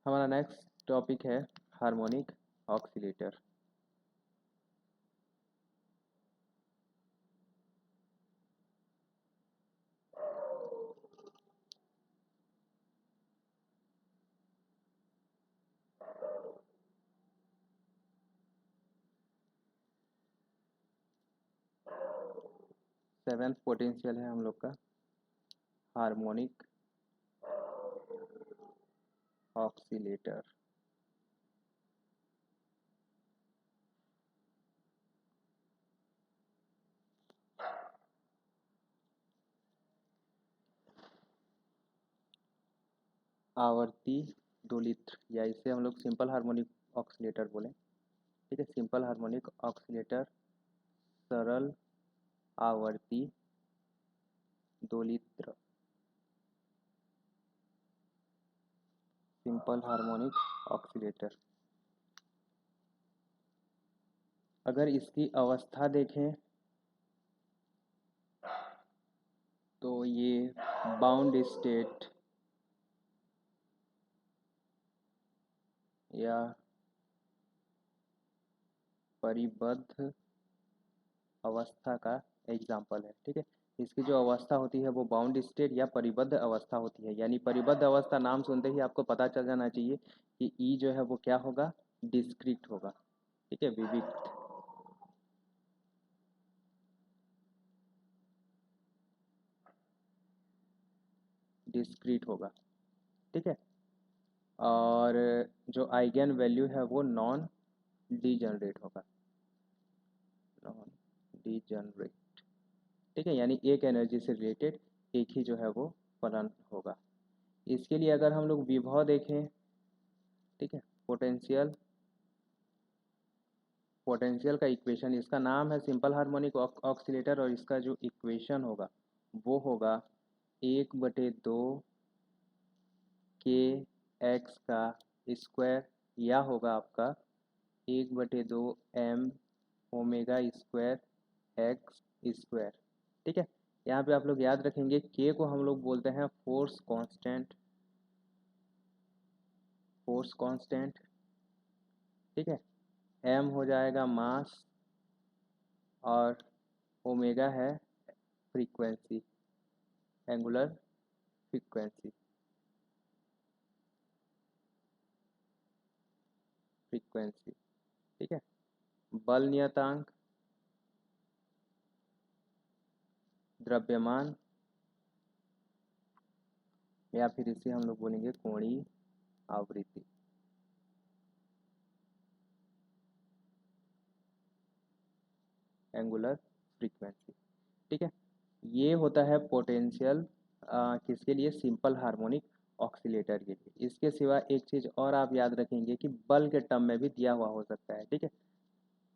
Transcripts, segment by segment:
हमारा next topic है harmonic oscillator. Seventh potential है हम लोग का हार्मोनिक ऑक्सीलेटर। आवर्ती दोलित्र या इसे हम लोग सिंपल हार्मोनिक ऑक्सीलेटर बोलें। ठीक है, सिंपल हार्मोनिक ऑक्सीलेटर सरल आवर्ती दोलित्र, सिंपल हार्मोनिक ऑक्सीलेटर। अगर इसकी अवस्था देखें तो ये बाउंड स्टेट या परिबद्ध अवस्था का एग्जाम्पल है। ठीक है, इसकी जो अवस्था होती है वो बाउंड स्टेट या परिबद्ध अवस्था होती है। यानी परिबद्ध अवस्था नाम सुनते ही आपको पता चल जाना चाहिए कि ई जो है वो क्या होगा, डिस्क्रीट होगा। ठीक है, विविक्त। डिस्क्रीट होगा। ठीक है, और जो आइगन वैल्यू है वो नॉन डीजनरेट होगा। Non degenerate. ठीक है, यानी एक एनर्जी से रिलेटेड एक ही जो है वो फलन होगा। इसके लिए अगर हम लोग विभव देखें, ठीक है, पोटेंशियल पोटेंशियल का इक्वेशन, इसका नाम है सिंपल हार्मोनिक ऑक्सीलेटर और इसका जो इक्वेशन होगा वो होगा 1/2 के एक्स का स्क्वायर, या होगा आपका 1/2 m omega square x square. ठीक है, यहाँ पे आप लोग याद रखेंगे के को हम लोग बोलते हैं फोर्स कांस्टेंट। Force constant. ठीक है, एम हो जाएगा मास और ओमेगा है फ्रीक्वेंसी, एंगुलर फ्रीक्वेंसी। फ्रीक्वेंसी। ठीक है, बल नियतांक, द्रव्यमान, या फिर इसे हम लोग बोलेंगे कोणीय आवृत्ति। Angular frequency. ठीक है, ये होता है पोटेंशियल किसके लिए, सिंपल हार्मोनिक ऑक्सीलेटर के लिए। इसके सिवा एक चीज़ और आप याद रखेंगे कि बल के टर्म में भी दिया हुआ हो सकता है। ठीक है,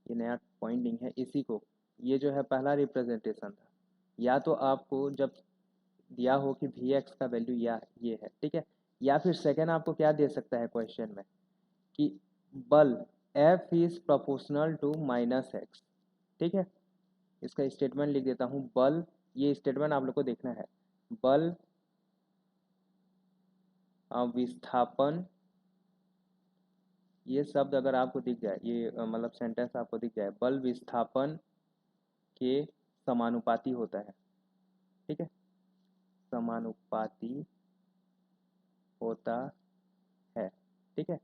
ये नया पॉइंट नहीं है इसी को, ये जो है पहला रिप्रेजेंटेशन था। या तो आपको जब दिया हो कि वी एक्स का वैल्यू या ये है, ठीक है, या फिर सेकेंड आपको क्या दे सकता है क्वेश्चन में कि बल F is proportional to minus x. ठीक है, इसका स्टेटमेंट लिख देता हूँ। बल, ये स्टेटमेंट आप लोग को देखना है। बल विस्थापन, ये शब्द अगर आपको दिख जाए, ये मतलब सेंटेंस आपको दिख जाए, बल विस्थापन के समानुपाती होता है। ठीक है, समानुपाती होता है। ठीक है,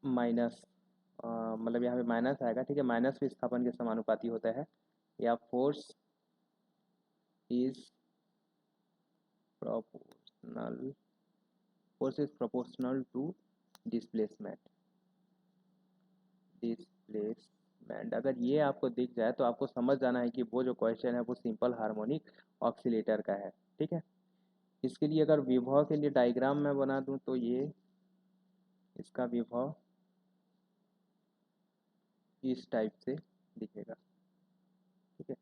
माइनस मतलब यहाँ पे माइनस आएगा। ठीक है, माइनस विस्थापन के समानुपाती होता है, या force is proportional, force is proportional to displacement. Displacement अगर ये आपको दिख जाए तो आपको समझ जाना है कि वो जो क्वेश्चन है वो सिंपल हार्मोनिक ऑक्सीलेटर का है। ठीक है, इसके लिए अगर विभव के लिए डायग्राम मैं बना दूं तो ये इसका विभव इस टाइप से दिखेगा। ठीक है,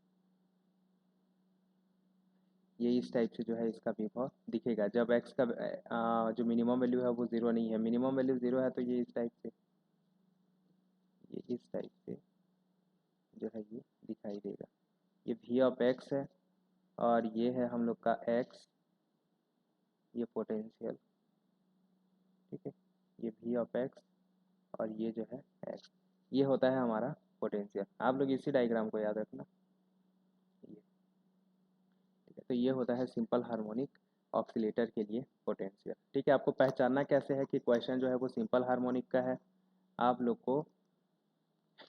ये इस टाइप से जो है इसका विभव दिखेगा जब एक्स का जो मिनिमम वैल्यू है वो ज़ीरो नहीं है। मिनिमम वैल्यू ज़ीरो है तो ये इस टाइप से, ये इस टाइप से जो है ये दिखाई देगा। ये वी ऑफ एक्स है और ये है हम लोग का एक्स, ये पोटेंशियल। ठीक है, ये v ऑफ x और ये जो है x, ये होता है हमारा पोटेंशियल। आप लोग इसी डायग्राम को याद रखना, ये ठीक है। तो ये होता है सिंपल हार्मोनिक ऑक्सीलेटर के लिए पोटेंशियल। ठीक है, आपको पहचानना कैसे है कि क्वेश्चन जो है वो सिंपल हार्मोनिक का है। आप लोग को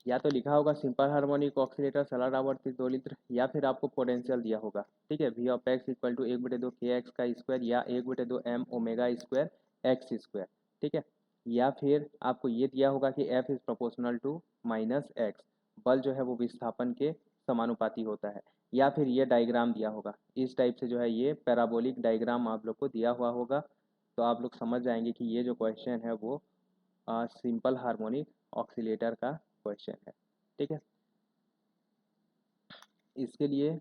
या तो लिखा होगा सिंपल हार्मोनिक ऑक्सीलेटर सरल आवर्ती दोलित्र, या फिर आपको पोटेंशियल दिया होगा। ठीक है, v of x equal to 1/2 kx का स्क्वायर या 1/2 m omega square x square. ठीक है, या फिर आपको ये दिया होगा कि f is proportional to minus x, बल जो है वो विस्थापन के समानुपाती होता है। या फिर ये डायग्राम दिया होगा, इस टाइप से जो है ये पैराबोलिक डायग्राम आप लोग को दिया हुआ होगा। तो आप लोग समझ जाएंगे कि ये जो क्वेश्चन है वो सिंपल हार्मोनिक ऑक्सीलेटर का क्वेश्चन है। ठीक है, इसके लिए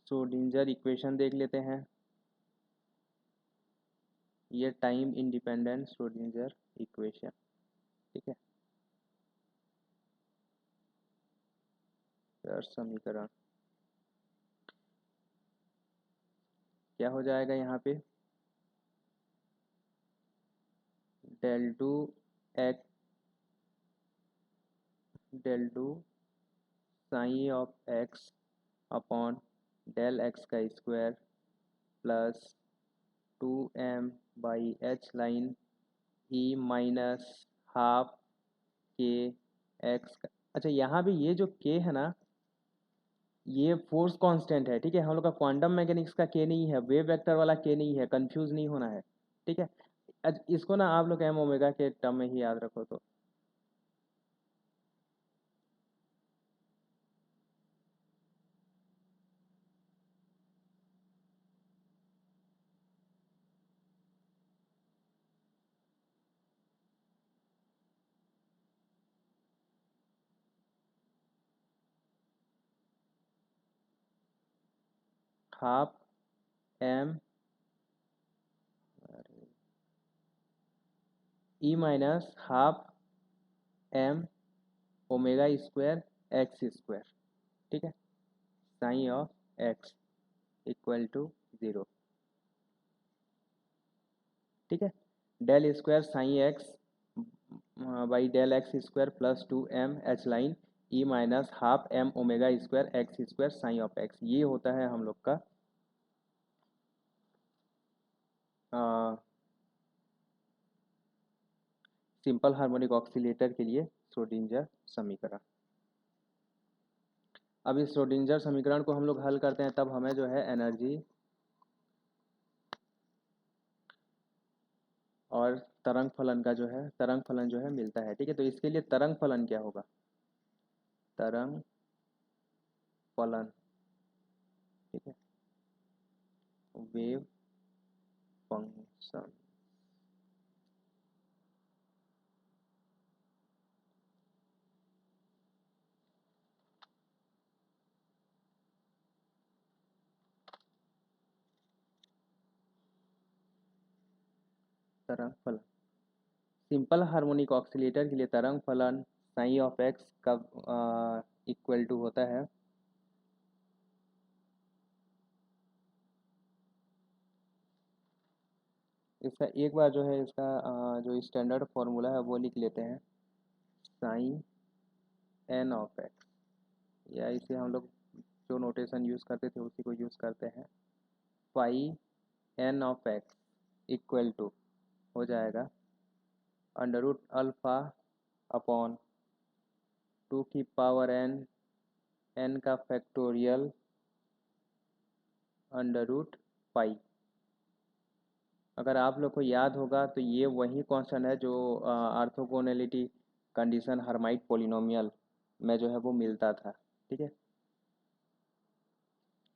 श्रोडिंगर इक्वेशन देख लेते हैं। ये टाइम इंडिपेंडेंट श्रोडिंगर इक्वेशन। ठीक है, समीकरण क्या हो जाएगा यहाँ पे, del two X del two sine of X upon del X का square plus 2m by H line E minus half के एक्स का। अच्छा, यहाँ भी ये जो k है ना, ये फोर्स कांस्टेंट है। ठीक है, हम लोग का क्वांटम मैकेनिक्स का k नहीं है, वेव वेक्टर वाला k नहीं है, कंफ्यूज नहीं होना है। ठीक है, इसको ना आप लोग एम ओमेगा के टर्म में ही याद रखो। तो half m e minus half m omega square x square. ठीक है, sine of x equal to 0। ठीक है, del square sine x by del x square plus 2m h line E minus half m omega square x square sine of x, ये होता है हम लोग का सिंपल हार्मोनिक ऑक्सीलेटर के लिए श्रोडिंगर समीकरण। अब इस श्रोडिंगर समीकरण को हम लोग हल करते हैं, तब हमें जो है एनर्जी और तरंग फलन का जो है तरंग फलन जो है मिलता है। ठीक है, तो इसके लिए तरंग फलन क्या होगा, तरंग फलन। ठीक है, वेव फंक्शन। तरंग फलन, सिंपल हार्मोनिक ऑक्सीलेटर के लिए तरंग फलन साइन ऑफ एक्स का इक्वल टू होता है इसका एक बार जो है इसका जो स्टैंडर्ड फॉर्मूला है वो लिख लेते हैं, साइन एन ऑफ एक्स, या इसे हम लोग जो नोटेशन यूज़ करते थे उसी को यूज़ करते हैं, phi n of x equal to हो जाएगा अंडर रूट अल्फ़ा अपॉन 2 की पावर n, n का फैक्टोरियल अंडर रूट पाई। अगर आप लोग को याद होगा तो ये वही क्वेश्चन है जो ऑर्थोगोनैलिटी कंडीशन हर्माइट पोलिनोमियल में जो है वो मिलता था। ठीक है,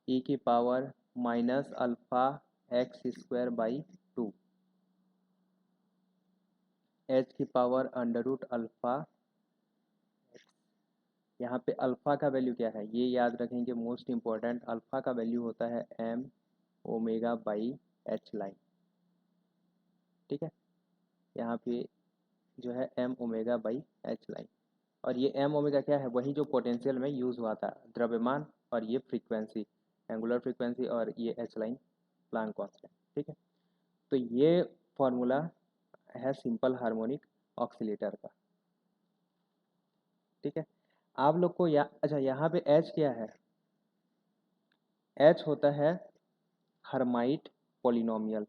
e की power minus alpha x square by 2, h की पावर अंडर रूट अल्फ़ा। यहाँ पे अल्फ़ा का वैल्यू क्या है ये याद रखेंगे, मोस्ट इम्पॉर्टेंट। अल्फ़ा का वैल्यू होता है m omega by H line. ठीक है, यहाँ पे जो है m omega by H line, और ये m ओमेगा क्या है, वही जो पोटेंशियल में यूज़ हुआ था, द्रव्यमान और ये फ्रीक्वेंसी एंगुलर फ्रीक्वेंसी, और ये एच लाइन प्लैंक कांस्टेंट। ठीक है, तो ये फॉर्मूला है सिंपल हार्मोनिक ऑक्सीलेटर का। ठीक है, आप लोग को अच्छा यहाँ पे एच क्या है? एच होता है हर्माइट पॉलिनोमियल।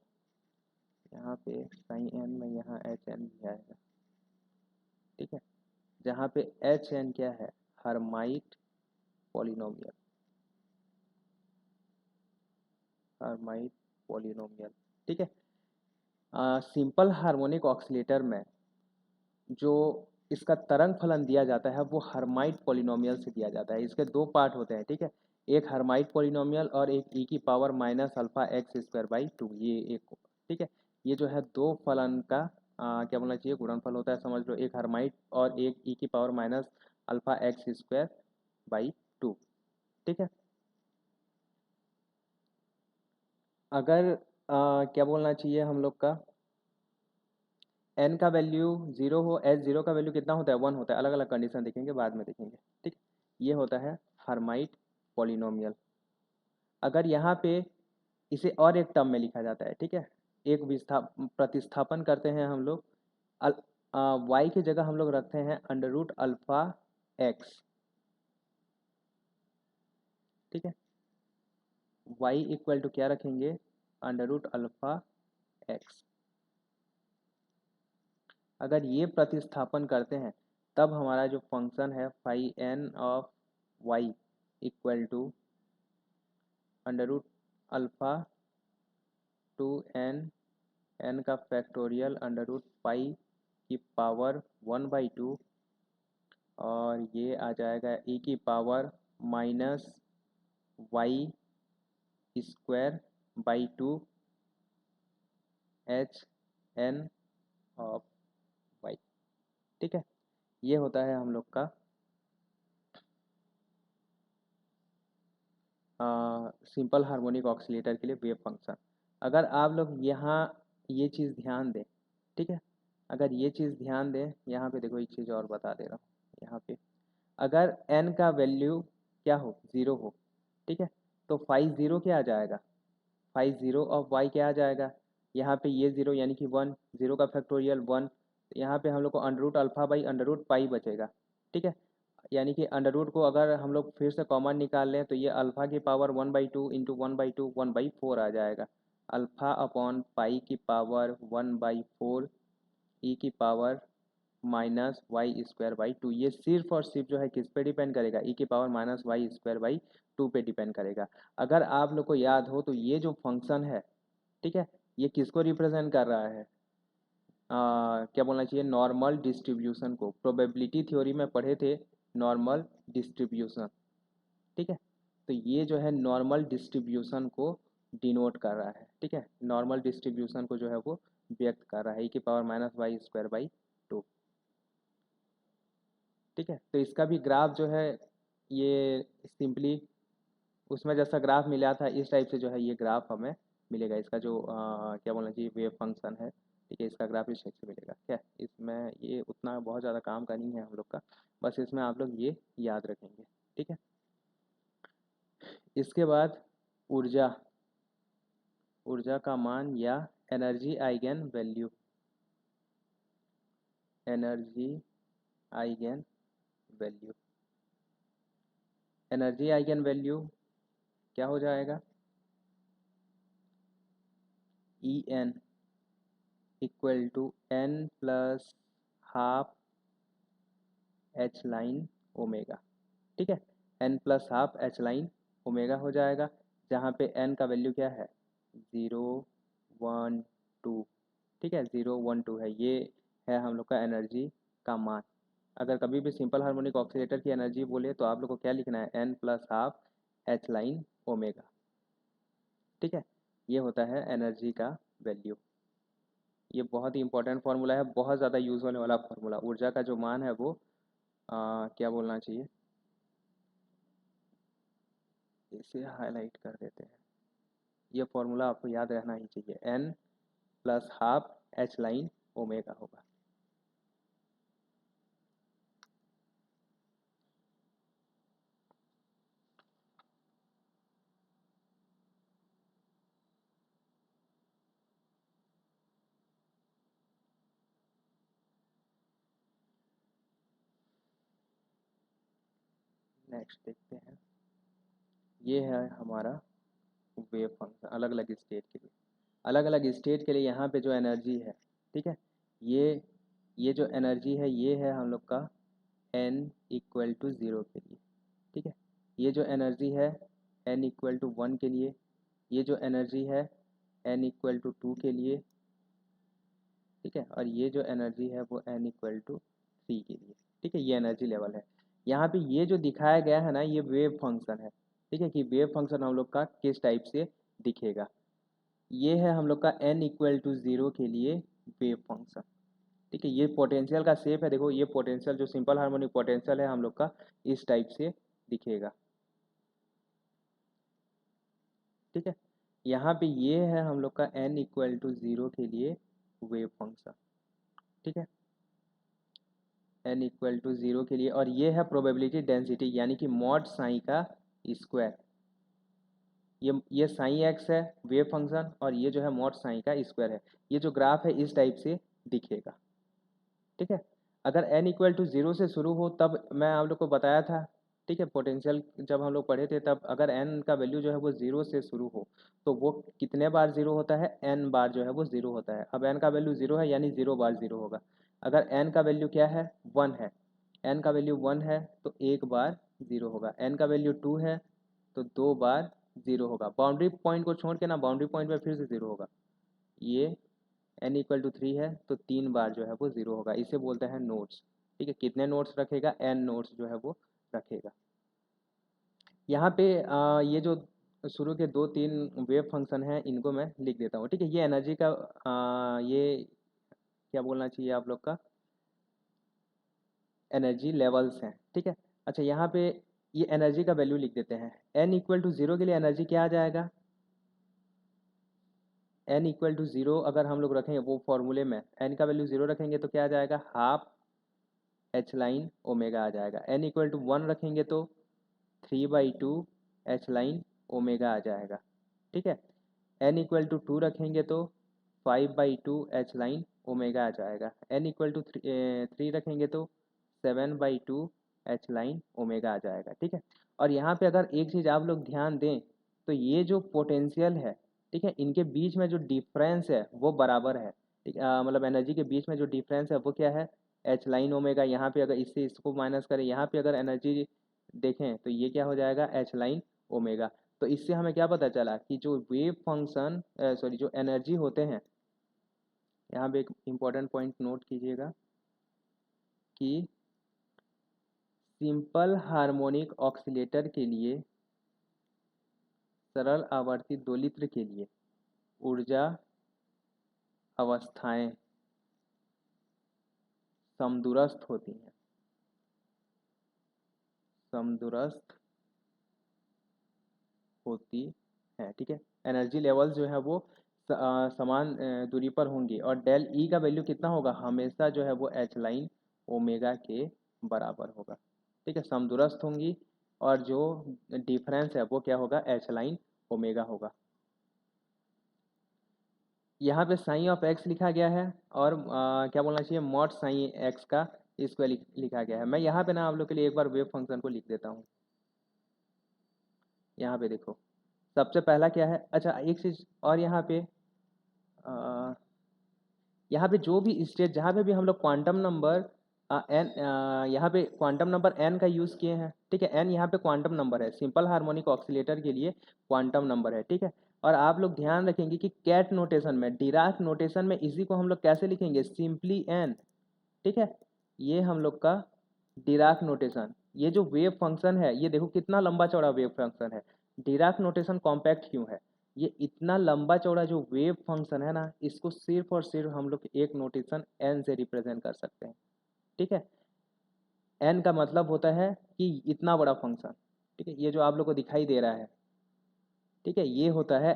यहाँ पे साइन एन में यहाँ एच एन भी आएगा। ठीक है, जहाँ पे एच एन क्या है? Hermite polynomial, Hermite polynomial. ठीक है, सिंपल हार्मोनिक ऑक्सीलेटर में जो इसका तरंग फलन दिया जाता है वो हर्माइट पॉलिनोमियल से दिया जाता है। इसके दो पार्ट होते हैं। ठीक है, एक हर्माइट पॉलिनोमियल और एक ई की power minus alpha x square by two, ये एक। ठीक है, ये जो है दो फलन का क्या बोलना चाहिए, गुणनफल होता है, समझ लो, एक हर्माइट और एक ई की power minus alpha x square by two. ठीक है, अगर क्या बोलना चाहिए हम लोग का, एन का वैल्यू जीरो हो, एच जीरो का वैल्यू कितना होता है? वन होता है। अलग अलग कंडीशन देखेंगे, बाद में देखेंगे। ठीक, ये होता है हर्माइट पॉलिनोमियल। अगर यहाँ पे इसे और एक टर्म में लिखा जाता है, ठीक है, एक प्रतिस्थापन करते हैं हम लोग, वाई की जगह हम लोग रखते हैं अंडर रूट अल्फा एक्स। ठीक है, वाई इक्वल टू क्या रखेंगे? Under root alpha x. अगर ये प्रतिस्थापन करते हैं तब हमारा जो फंक्शन है phi n of y equal to under root alpha two n, n का फैक्टोरियल अंडर रूट पाई की पावर 1/2, और ये आ जाएगा ई की power minus y square by two h n of y. ठीक है, ये होता है हम लोग का सिंपल हार्मोनिक ऑक्सीलेटर के लिए वेव फंक्शन। अगर आप लोग यहाँ ये चीज़ ध्यान दें, ठीक है, अगर ये चीज़ ध्यान दें, यहाँ पे देखो एक चीज़ और बता दे रहा हूँ। यहाँ पे अगर n का वैल्यू क्या हो? ज़ीरो हो। ठीक है, तो फाइव ज़ीरो क्या आ जाएगा? फाइव ज़ीरो ऑफ y क्या आ जाएगा? यहाँ पे ये ज़ीरो यानी कि वन, ज़ीरो का फैक्टोरियल वन, यहाँ पे हम लोग को under root alpha by under root pi बचेगा। ठीक है, यानी कि अंडर रूट को अगर हम लोग फिर से कॉमन निकाल लें तो ये अल्फ़ा की पावर 1/2 इंटू 1/2 1/4 आ जाएगा। अल्फ़ा अपॉन पाई की पावर 1/4 ई की power minus y square by two. ये सिर्फ और सिर्फ जो है किस पे डिपेंड करेगा? ई की power minus y square by two पे डिपेंड करेगा। अगर आप लोग को याद हो तो ये जो फंक्शन है, ठीक है, ये किसको रिप्रेजेंट कर रहा है? क्या बोलना चाहिए, नॉर्मल डिस्ट्रीब्यूशन को। प्रोबेबिलिटी थ्योरी में पढ़े थे नॉर्मल डिस्ट्रीब्यूशन। ठीक है, तो ये जो है नॉर्मल डिस्ट्रीब्यूशन को डिनोट कर रहा है। ठीक है, नॉर्मल डिस्ट्रीब्यूशन को जो है वो व्यक्त कर रहा है, ई की power minus y square by two. ठीक है, तो इसका भी ग्राफ जो है ये सिंपली उसमें जैसा ग्राफ मिला था इस टाइप से जो है ये ग्राफ हमें मिलेगा। इसका जो क्या बोलना चाहिए, वेव फंक्शन है। ठीक है, इसका ग्राफ इस टाइप से मिलेगा। क्या इसमें ये उतना बहुत ज़्यादा काम का नहीं है हम लोग का, बस इसमें आप लोग ये याद रखेंगे। ठीक है, इसके बाद ऊर्जा, ऊर्जा का मान या energy eigen value, energy eigen value, energy eigen value क्या हो जाएगा? E n equal to n plus half H line omega. ठीक है, n plus half H line omega हो जाएगा, जहाँ पे एन का वैल्यू क्या है? Zero, one, two. ठीक है, ज़ीरो, वन, टू है, ये है हम लोग का एनर्जी का मान। अगर कभी भी सिंपल हार्मोनिक ऑक्सीलेटर की एनर्जी बोले तो आप लोग को क्या लिखना है? N plus half H line omega. ठीक है, ये होता है एनर्जी का वैल्यू। ये बहुत ही इंपॉर्टेंट फार्मूला है, बहुत ज़्यादा यूज़ होने वाला फार्मूला। ऊर्जा का जो मान है वो क्या बोलना चाहिए, इसे हाईलाइट कर देते हैं। ये फार्मूला आपको याद रहना ही चाहिए, n plus half H line omega होगा। नेक्स्ट देखते हैं, ये है हमारा वेव फंक्शन अलग अलग स्टेट के लिए। अलग अलग स्टेट के लिए यहाँ पे जो एनर्जी है, ठीक है, ये जो एनर्जी है ये है हम लोग का n इक्वल टू 0 के लिए, ठीक है। ये जो एनर्जी है n इक्वल टू 1 के लिए, ये जो एनर्जी है n इक्वल टू 2 के लिए, ठीक है, और ये जो एनर्जी है वो n इक्वल टू 3 के लिए, ठीक है। ये एनर्जी लेवल है। यहाँ पे ये जो दिखाया गया है ना ये वेव फंक्शन है, ठीक है, कि वेव फंक्शन हम लोग का किस टाइप से दिखेगा। ये है हम लोग का n इक्वल टू 0 के लिए वेव फंक्शन, ठीक है। ये पोटेंशियल का शेप है, देखो ये पोटेंशियल जो सिंपल हार्मोनिक पोटेंशियल है हम लोग का इस टाइप से दिखेगा, ठीक है। यहाँ पे ये है हम लोग का n इक्वल टू 0 के लिए वेव फंक्शन, ठीक है, n इक्वल टू 0 के लिए। और ये है प्रोबेबिलिटी डेंसिटी यानी कि मॉड साई का स्क्वायर। ये साई एक्स है वेव फंक्शन और ये जो है मॉड साई का स्क्वायर है। ये जो ग्राफ है इस टाइप से दिखेगा, ठीक है। अगर n इक्वल टू 0 से शुरू हो तब मैं आप लोग को बताया था, ठीक है, पोटेंशियल जब हम लोग पढ़े थे तब अगर n का वैल्यू जो है वो 0 से शुरू हो तो वो कितने बार 0 होता है, n बार जो है वो 0 होता है। अब n का वैल्यू 0 है यानी 0 बार 0 होगा। अगर n का वैल्यू क्या है 1 है, n का वैल्यू 1 है तो एक बार 0 होगा। n का वैल्यू 2 है तो 2 बार 0 होगा। बाउंड्री पॉइंट को छोड़ के ना बाउंड्री पॉइंट में फिर से 0 होगा। ये n इक्वल टू 3 है तो 3 बार जो है वो 0 होगा। इसे बोलते हैं नोट्स, ठीक है। कितने नोट्स रखेगा, n नोट्स जो है वो रखेगा। यहाँ पे ये जो शुरू के 2-3 वेव फंक्शन हैं इनको मैं लिख देता हूँ, ठीक है। ये एनर्जी का ये क्या बोलना चाहिए आप लोग का, एनर्जी लेवल्स हैं, ठीक है। अच्छा यहाँ पे ये एनर्जी का वैल्यू लिख देते हैं। n इक्वल टू 0 के लिए एनर्जी क्या आ जाएगा, n इक्वल टू 0 अगर हम लोग रखेंगे वो फॉर्मूले में n का वैल्यू 0 रखेंगे तो क्या आ जाएगा, हाफ एच लाइन ओमेगा आ जाएगा। n इक्वल टू 1 रखेंगे तो 3/2 एच लाइन ओमेगा आ जाएगा, ठीक है। n इक्वल टू 2 रखेंगे तो 5/2 एच लाइन ओमेगा आ जाएगा। n इक्वल टू 3 रखेंगे तो 7/2 एच लाइन ओमेगा आ जाएगा, ठीक है। और यहाँ पे अगर एक चीज़ आप लोग ध्यान दें तो ये जो पोटेंशियल है, ठीक है, इनके बीच में जो डिफरेंस है वो बराबर है, ठीक है। मतलब एनर्जी के बीच में जो डिफरेंस है वो क्या है, एच लाइन ओमेगा। यहाँ पे अगर इससे इसको माइनस करें, यहाँ पे अगर एनर्जी देखें तो ये क्या हो जाएगा, एच लाइन ओमेगा। तो इससे हमें क्या पता चला कि जो वेव फंक्शन सॉरी जो एनर्जी होते हैं, यहाँ पे एक इम्पॉर्टेंट पॉइंट नोट कीजिएगा कि सिंपल हार्मोनिक ऑक्सीलेटर के लिए सरल आवर्ती दोलित्र के लिए ऊर्जा अवस्थाएं समदूरस्थ होती हैं, समदूरस्थ होती हैं, ठीक है। एनर्जी लेवल जो है वो समान दूरी पर होंगी और डेल ई का वैल्यू कितना होगा, हमेशा जो है वो एच लाइन ओमेगा के बराबर होगा, ठीक है। समदूरस्थ होंगी और जो डिफरेंस है वो क्या होगा, एच लाइन ओमेगा होगा। यहाँ पे साइन ऑफ एक्स लिखा गया है और क्या बोलना चाहिए, मॉड साइन एक्स का इसको लिखा गया है। मैं यहाँ पे ना आप लोग के लिए एक बार वेव फंक्शन को लिख देता हूँ। यहाँ पे देखो सबसे पहला क्या है, अच्छा एक चीज़ और यहाँ पे अ, यहाँ पे जो भी स्टेट जहाँ पे भी हम लोग क्वांटम नंबर एन यहाँ पे क्वांटम नंबर एन का यूज़ किए हैं, ठीक है। एन यहाँ पे क्वांटम नंबर है, सिंपल हार्मोनिक ऑक्सीलेटर के लिए क्वांटम नंबर है, ठीक है। और आप लोग ध्यान रखेंगे कि कैट नोटेशन में, डिराक नोटेशन में इसी को हम लोग कैसे लिखेंगे, सिंपली एन, ठीक है। ये हम लोग का डिराक नोटेशन। ये जो वेव फंक्शन है ये देखो कितना लंबा चौड़ा वेव फंक्शन है। डिराक नोटेशन कॉम्पैक्ट क्यों है, ये इतना लंबा चौड़ा जो वेव फंक्शन है ना इसको सिर्फ और सिर्फ हम लोग एक नोटेशन एन से रिप्रेजेंट कर सकते हैं, ठीक है। एन का मतलब होता है कि इतना बड़ा फंक्शन, ठीक है। ये जो आप लोग को दिखाई दे रहा है, ठीक है, ये होता है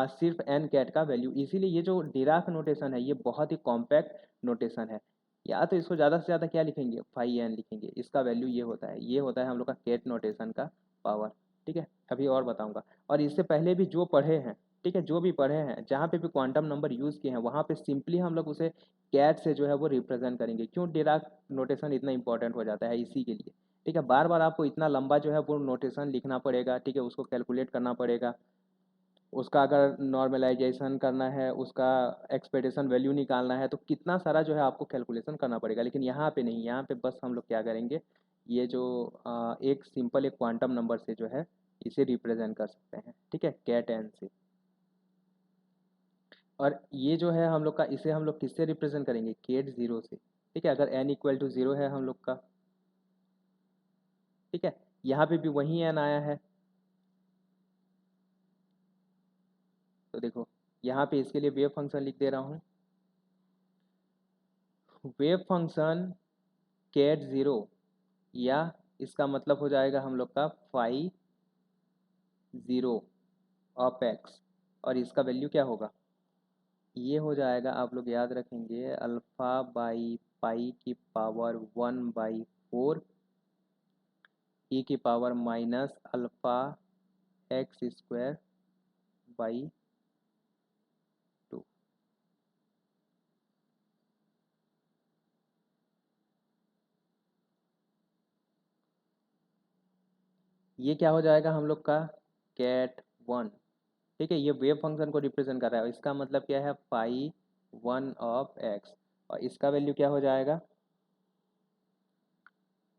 सिर्फ एन कैट का वैल्यू। इसीलिए ये जो डिराक नोटेशन है ये बहुत ही कॉम्पैक्ट नोटेशन है। या तो इसको ज़्यादा से ज़्यादा क्या लिखेंगे, फाई एन लिखेंगे, इसका वैल्यू ये होता है। ये होता है हम लोग का कैट नोटेशन का पावर, ठीक है। अभी और बताऊंगा। और इससे पहले भी जो पढ़े हैं, ठीक है, जो भी पढ़े हैं जहाँ पे भी क्वांटम नंबर यूज़ किए हैं वहाँ पे सिंपली हम लोग उसे कैट से जो है वो रिप्रेजेंट करेंगे। क्यों डिराक नोटेशन इतना इंपॉर्टेंट हो जाता है इसी के लिए, ठीक है। बार बार आपको इतना लंबा जो है वो नोटेशन लिखना पड़ेगा, ठीक है, उसको कैलकुलेट करना पड़ेगा, उसका अगर नॉर्मलाइजेशन करना है, उसका एक्सपेक्टेशन वैल्यू निकालना है, तो कितना सारा जो है आपको कैलकुलेशन करना पड़ेगा। लेकिन यहाँ पे नहीं, यहाँ पे बस हम लोग क्या करेंगे, ये जो एक सिंपल एक क्वांटम नंबर से जो है इसे रिप्रेजेंट कर सकते हैं, ठीक है, कैट एन से। और ये जो है हम लोग का, इसे हम लोग किससे रिप्रेजेंट करेंगे, केट ज़ीरो से, ठीक है, अगर एन इक्वल टू ज़ीरो है हम लोग का, ठीक है। यहाँ पे भी वही एन आया है, तो देखो यहाँ पे इसके लिए वेव फंक्शन लिख दे रहा हूँ। वेव फंक्शन कैट ज़ीरो, या इसका मतलब हो जाएगा हम लोग का फाई ज़ीरो ऑफ एक्स, और इसका वैल्यू क्या होगा, ये हो जाएगा, आप लोग याद रखेंगे, अल्फ़ा बाई पाई की पावर 1/4 ई की power minus alpha x square by 2। ये क्या हो जाएगा हम लोग का, कैट वन, ठीक है, ये वेव फंक्शन को रिप्रेजेंट कर रहा है, इसका मतलब क्या है, पाई 1/x, और इसका वैल्यू क्या हो जाएगा,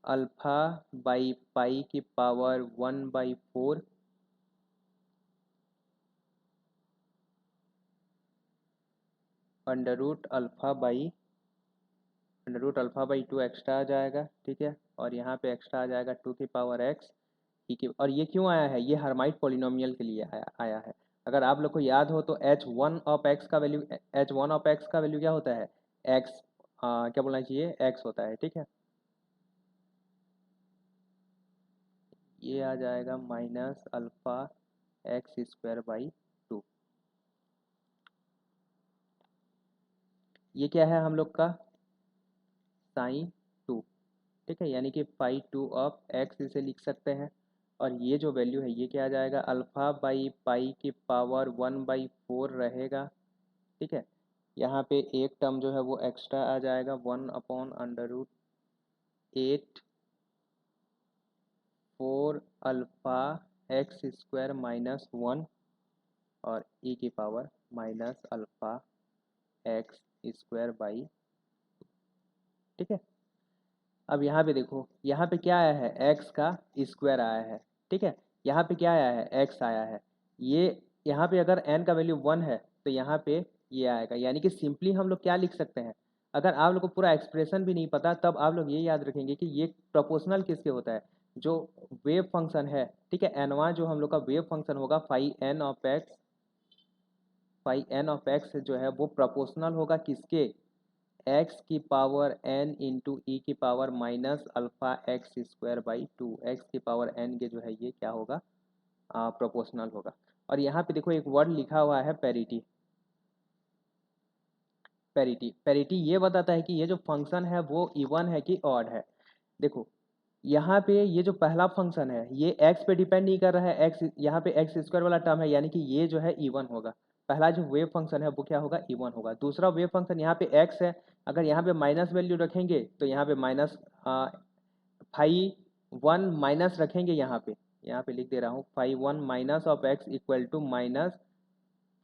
अल्फ़ा बाई पाई की power 1/4 under root alpha by 2 extra आ जाएगा, ठीक है, और यहाँ पे एक्स्ट्रा आ जाएगा 2 की पावर x ई की, और ये क्यों आया है, ये हर्माइट पॉलिनोमियल के लिए आया है। अगर आप लोग को याद हो तो एच वन ऑफ एक्स का वैल्यू क्या होता है, एक्स, क्या बोलना चाहिए, एक्स होता है, ठीक है। ये आ जाएगा minus alpha x square by 2। ये क्या है हम लोग का, साइन 2, ठीक है, यानी कि पाई 2 ऑफ एक्स इसे लिख सकते हैं। और ये जो वैल्यू है ये क्या आ जाएगा, अल्फ़ा बाई पाई की पावर 1/4 रहेगा, ठीक है। यहाँ पे एक टर्म जो है वो एक्स्ट्रा आ जाएगा, 1/8 4 अल्फ़ा एक्स स्क्वायर माइनस 1, और ई की power minus alpha x square by, ठीक है। अब यहाँ पे देखो, यहाँ पे क्या आया है, एक्स का स्क्वायर आया है, ठीक है, यहाँ पे क्या आया है, एक्स आया है। ये यहाँ पे अगर एन का वैल्यू 1 है तो यहाँ पे ये आएगा, यानी कि सिंपली हम लोग क्या लिख सकते हैं, अगर आप लोग को पूरा एक्सप्रेशन भी नहीं पता तब आप लोग ये याद रखेंगे कि ये प्रोपोर्शनल किसके होता है, जो वेव फंक्शन है, ठीक है, एनवा जो हम लोग का वेव फंक्शन होगा, फाई एन ऑफ एक्स जो है वो प्रोपोर्शनल होगा किसके, एक्स की पावर एन इंटू ई की power minus alpha x square by 2, x की पावर एन के जो है ये क्या होगा, प्रोपोर्शनल होगा। और यहाँ पे देखो एक वर्ड लिखा हुआ है पैरिटी। पैरिटी ये बताता है कि ये जो फंक्शन है वो इवन है कि ऑड है। देखो यहाँ पे ये जो पहला फंक्शन है ये एक्स पे डिपेंड नहीं कर रहा है, एक्स यहाँ पे एक्स स्क्वायर वाला टर्म है, यानी कि ये जो है इवन होगा। पहला जो वेव फंक्शन है वो क्या होगा, इवन होगा। दूसरा वेव फंक्शन यहाँ पे एक्स है, अगर यहाँ पे माइनस वैल्यू रखेंगे तो यहाँ पे माइनस फाइव वन माइनस रखेंगे, यहाँ पे लिख दे रहा हूँ, five one minus of x equal to minus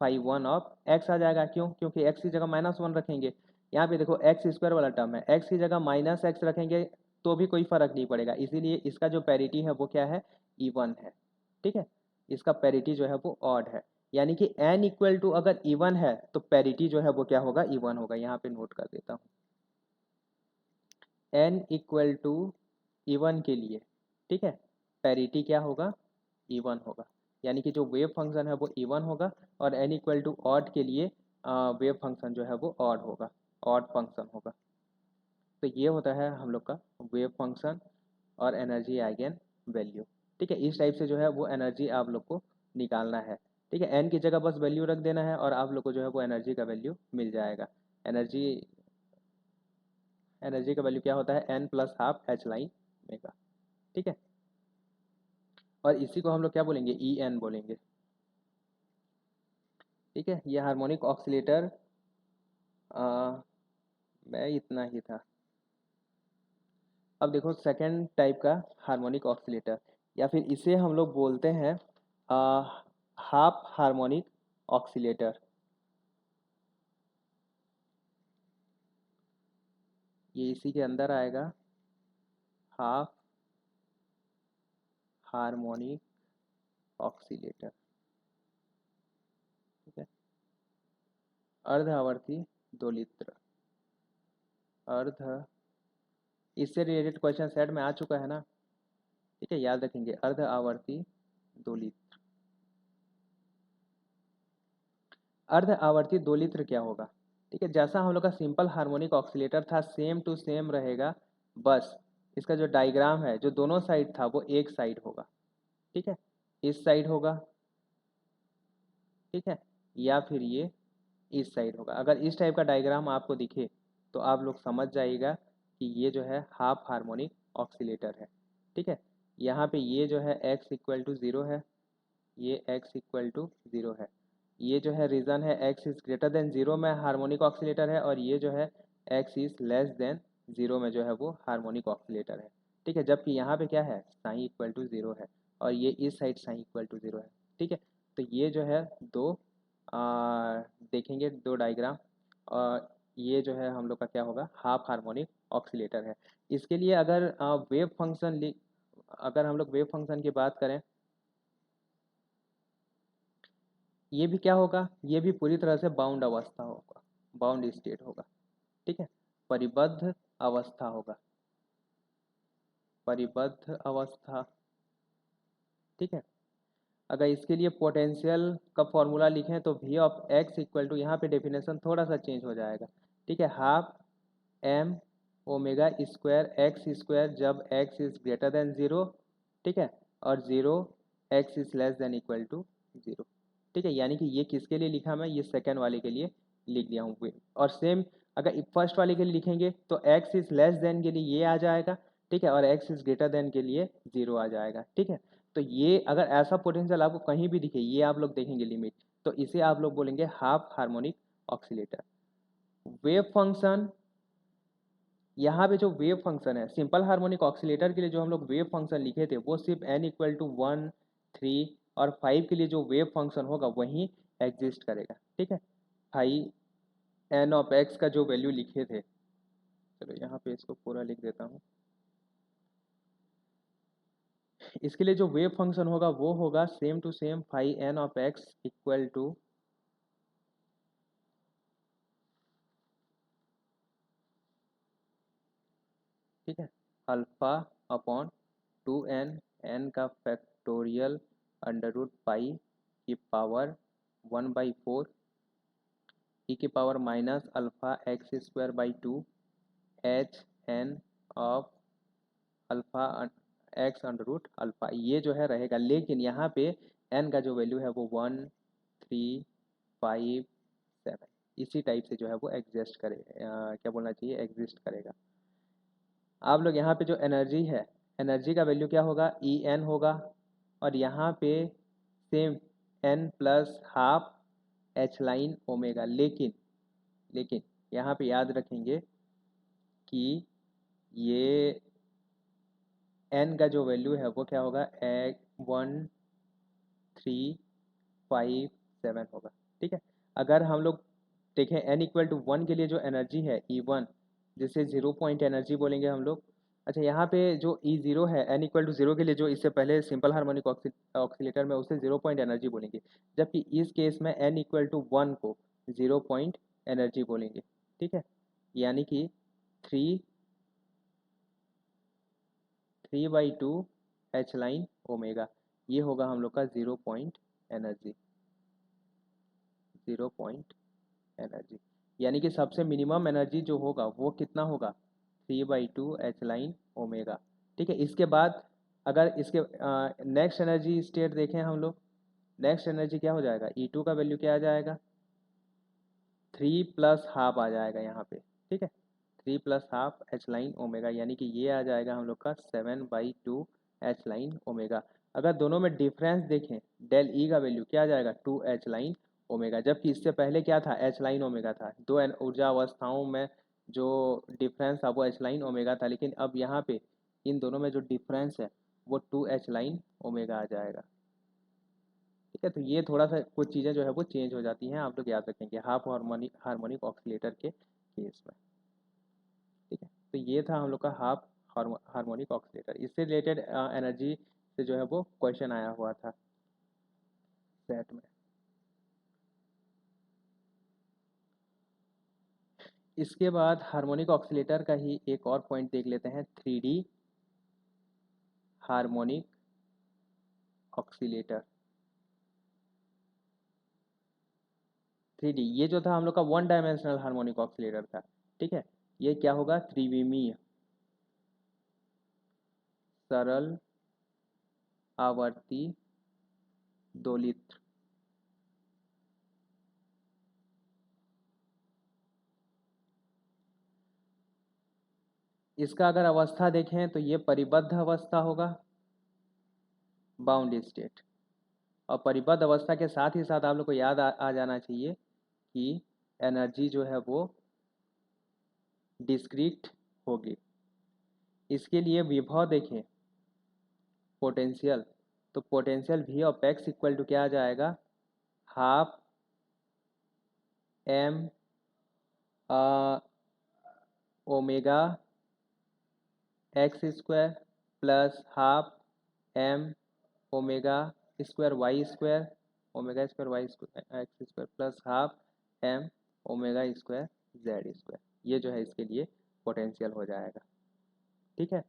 five one of X आ जाएगा। क्यों, क्योंकि एक्स की जगह -1 रखेंगे। यहाँ पे देखो एक्स स्क्वायर वाला टर्म है, एक्स की जगह -x रखेंगे तो भी कोई फर्क नहीं पड़ेगा, इसीलिए इसका जो पैरिटी है वो क्या है, इवन है, ठीक है। इसका पैरिटी जो है वो ऑड है, यानी कि n इक्वल टू अगर इवन है तो पैरिटी जो है वो क्या होगा, इवन होगा। यहाँ पे नोट कर देता हूँ, n इक्वल टू इवन के लिए, ठीक है, पैरिटी क्या होगा, इवन होगा, यानी कि जो वेव फंक्शन है वो इवन होगा, और n इक्वल टू ऑड के लिए वेव फंक्शन जो है वो ऑड होगा, ऑड फंक्शन होगा। तो ये होता है हम लोग का वेव फंक्शन और एनर्जी आइगन वैल्यू, ठीक है। इस टाइप से जो है वो एनर्जी आप लोग को निकालना है, ठीक है। एन की जगह बस वैल्यू रख देना है और आप लोग को जो है वो एनर्जी का वैल्यू मिल जाएगा। एनर्जी एनर्जी का वैल्यू क्या होता है, n plus half H line mega, ठीक है। और इसी को हम लोग क्या बोलेंगे, ई एन बोलेंगे, ठीक है। ये हार्मोनिक ऑक्सीलेटर मैं इतना ही था। अब देखो सेकंड टाइप का हार्मोनिक ऑक्सीलेटर, या फिर इसे हम लोग बोलते हैं हाफ हार्मोनिक ऑक्सीलेटर। ये इसी के अंदर आएगा, हाफ हार्मोनिक ऑक्सीलेटर। ठीक है, अर्ध आवर्ती दोलित्र। अर्ध, इससे रिलेटेड क्वेश्चन सेट में आ चुका है ना। ठीक है, याद रखेंगे, अर्ध आवर्ती दोलित्र। अर्ध आवर्ती दोलित्र क्या होगा? ठीक है, जैसा हम लोग का सिंपल हार्मोनिक ऑक्सीलेटर था सेम टू सेम रहेगा, बस इसका जो डायग्राम है, जो दोनों साइड था वो एक साइड होगा। ठीक है, इस साइड होगा, ठीक है, या फिर ये इस साइड होगा। अगर इस टाइप का डायग्राम आपको दिखे तो आप लोग समझ जाइएगा कि ये जो है हाफ हार्मोनिक ऑक्सीलेटर है। ठीक है, यहाँ पे ये जो है x इक्वल टू ज़ीरो है, ये x इक्वल टू ज़ीरो है, ये जो है रीज़न है x is greater than zero में हार्मोनिक ऑक्सीलेटर है, और ये जो है x is less than zero में जो है वो हार्मोनिक ऑक्सीलेटर है। ठीक है, जबकि यहाँ पे क्या है, साइन इक्वल टू ज़ीरो है, और ये इस side sine equal to zero है। ठीक है, तो ये जो है दो देखेंगे दो डायग्राम, और ये जो है हम लोग का क्या होगा, हाफ हार्मोनिक ऑक्सीलेटर है। इसके लिए अगर वेव फंक्शन अगर हम लोग वेव फंक्शन की बात करें, ये भी क्या होगा, ये भी पूरी तरह से बाउंड अवस्था होगा, बाउंड स्टेट होगा। ठीक है, परिबद्ध अवस्था होगा, परिबद्ध अवस्था। ठीक है, अगर इसके लिए पोटेंशियल का फॉर्मूला लिखें तो v of x equal to, यहाँ पे डेफिनेशन थोड़ा सा चेंज हो जाएगा। ठीक है, half m omega square x square जब x is greater than zero, ठीक है, और zero x is less than equal to zero. ठीक है, यानी कि ये किसके लिए लिखा, मैं ये सेकेंड वाले के लिए लिख दिया हूँ। और सेम अगर फर्स्ट वाले के लिए लिखेंगे तो x इज लेस देन के लिए ये आ जाएगा, ठीक है, और x इज ग्रेटर देन के लिए ज़ीरो आ जाएगा। ठीक है, तो ये अगर ऐसा पोटेंशियल आपको कहीं भी दिखे, ये आप लोग देखेंगे लिमिट, तो इसे आप लोग बोलेंगे half harmonic oscillator. Wave function, यहाँ पे जो वेव फंक्शन है सिंपल हार्मोनिक ऑक्सीलेटर के लिए, जो हम लोग वेव फंक्शन लिखे थे वो सिर्फ n इक्वल टू 1, 3 और 5 के लिए जो वेव फंक्शन होगा वही एग्जिस्ट करेगा। ठीक है, फाइव n ऑफ x का जो वैल्यू लिखे थे, चलो यहाँ पे इसको पूरा लिख देता हूँ। इसके लिए जो वेव फंक्शन होगा वो होगा same to same phi n of x equal to, ठीक है, अल्फा अपॉन टू एन का फैक्टोरियल अंडर रूट पाई की पावर 1/4 ई की power minus alpha x square by two h n of alpha x under root alpha, ये जो है रहेगा। लेकिन यहाँ पे एन का जो वैल्यू है वो 1, 3, 5, 7 इसी टाइप से जो है वो एग्जिस्ट करे, क्या बोलना चाहिए, एग्जिस्ट करेगा। आप लोग यहाँ पे जो एनर्जी है, एनर्जी का वैल्यू क्या होगा, ई एन होगा, और यहाँ पे same n plus half H line omega. लेकिन लेकिन यहाँ पे याद रखेंगे कि ये एन का जो वैल्यू है वो क्या होगा, 1, 3, 5, 7 होगा। ठीक है, अगर हम लोग देखें एन इक्वल टू 1 के लिए जो एनर्जी है E1, जिसे ज़ीरो पॉइंट एनर्जी बोलेंगे हम लोग। अच्छा, यहाँ पे जो E0 है एन इक्वल टू ज़ीरो के लिए, जो इससे पहले सिंपल हार्मोनिक ऑक्सीलेटर में, उसे ज़ीरो पॉइंट एनर्जी बोलेंगे, जबकि इस केस में एन इक्वल टू 1 को ज़ीरो पॉइंट एनर्जी बोलेंगे। ठीक है, यानी कि थ्री 3/2 एच लाइन ओमेगा, ये होगा हम लोग का zero point energy, zero point energy. यानी कि सबसे मिनिमम एनर्जी जो होगा वो कितना होगा, 3/2 एच लाइन ओमेगा। ठीक है, इसके बाद अगर इसके नेक्स्ट एनर्जी स्टेट देखें हम लोग, नेक्स्ट एनर्जी क्या हो जाएगा, E2 का वैल्यू क्या आ जाएगा, 3+हाफ आ जाएगा यहाँ पे। ठीक है, 3+हाफ एच लाइन ओमेगा, यानी कि ये आ जाएगा हम लोग का 7/2 एच लाइन ओमेगा। अगर दोनों में डिफरेंस देखें, डेल ई का वैल्यू क्या आ जाएगा, 2 एच लाइन ओमेगा, जबकि इससे पहले क्या था, एच लाइन ओमेगा था। दो ऊर्जा अवस्थाओं में जो डिफरेंस था वो एच लाइन ओमेगा था, लेकिन अब यहाँ पे इन दोनों में जो डिफरेंस है वो 2 एच लाइन ओमेगा आ जाएगा। ठीक है, तो ये थोड़ा सा कुछ चीज़ें जो है वो चेंज हो जाती हैं, आप लोग याद रखेंगे हाफ हार्मोनिक ऑक्सीलेटर के केस में। ठीक है, तो ये था हम लोग का हाफ हार्मोनिक ऑक्सीलेटर। इससे रिलेटेड एनर्जी से जो है वो क्वेश्चन आया हुआ था सेट में। इसके बाद हार्मोनिक ऑक्सीलेटर का ही एक और पॉइंट देख लेते हैं, 3D हार्मोनिक ऑक्सीलेटर। 3D ये जो था हम लोग का 1 डायमेंशनल हार्मोनिक ऑक्सीलेटर था। ठीक है, ये क्या होगा, त्रिविमीय सरल आवर्ती दोलित्र। इसका अगर अवस्था देखें तो ये परिबद्ध अवस्था होगा, बाउंड स्टेट। और परिबद्ध अवस्था के साथ ही साथ आप लोग को याद आ जाना चाहिए कि एनर्जी जो है वो डिस्क्रीट होगी। इसके लिए विभव देखें, पोटेंशियल, तो potential v of x equal to क्या आ जाएगा, half m omega x square plus half m omega square y square, omega square y square x square plus half m omega square z square. ये जो है इसके लिए potential हो जाएगा। ठीक है,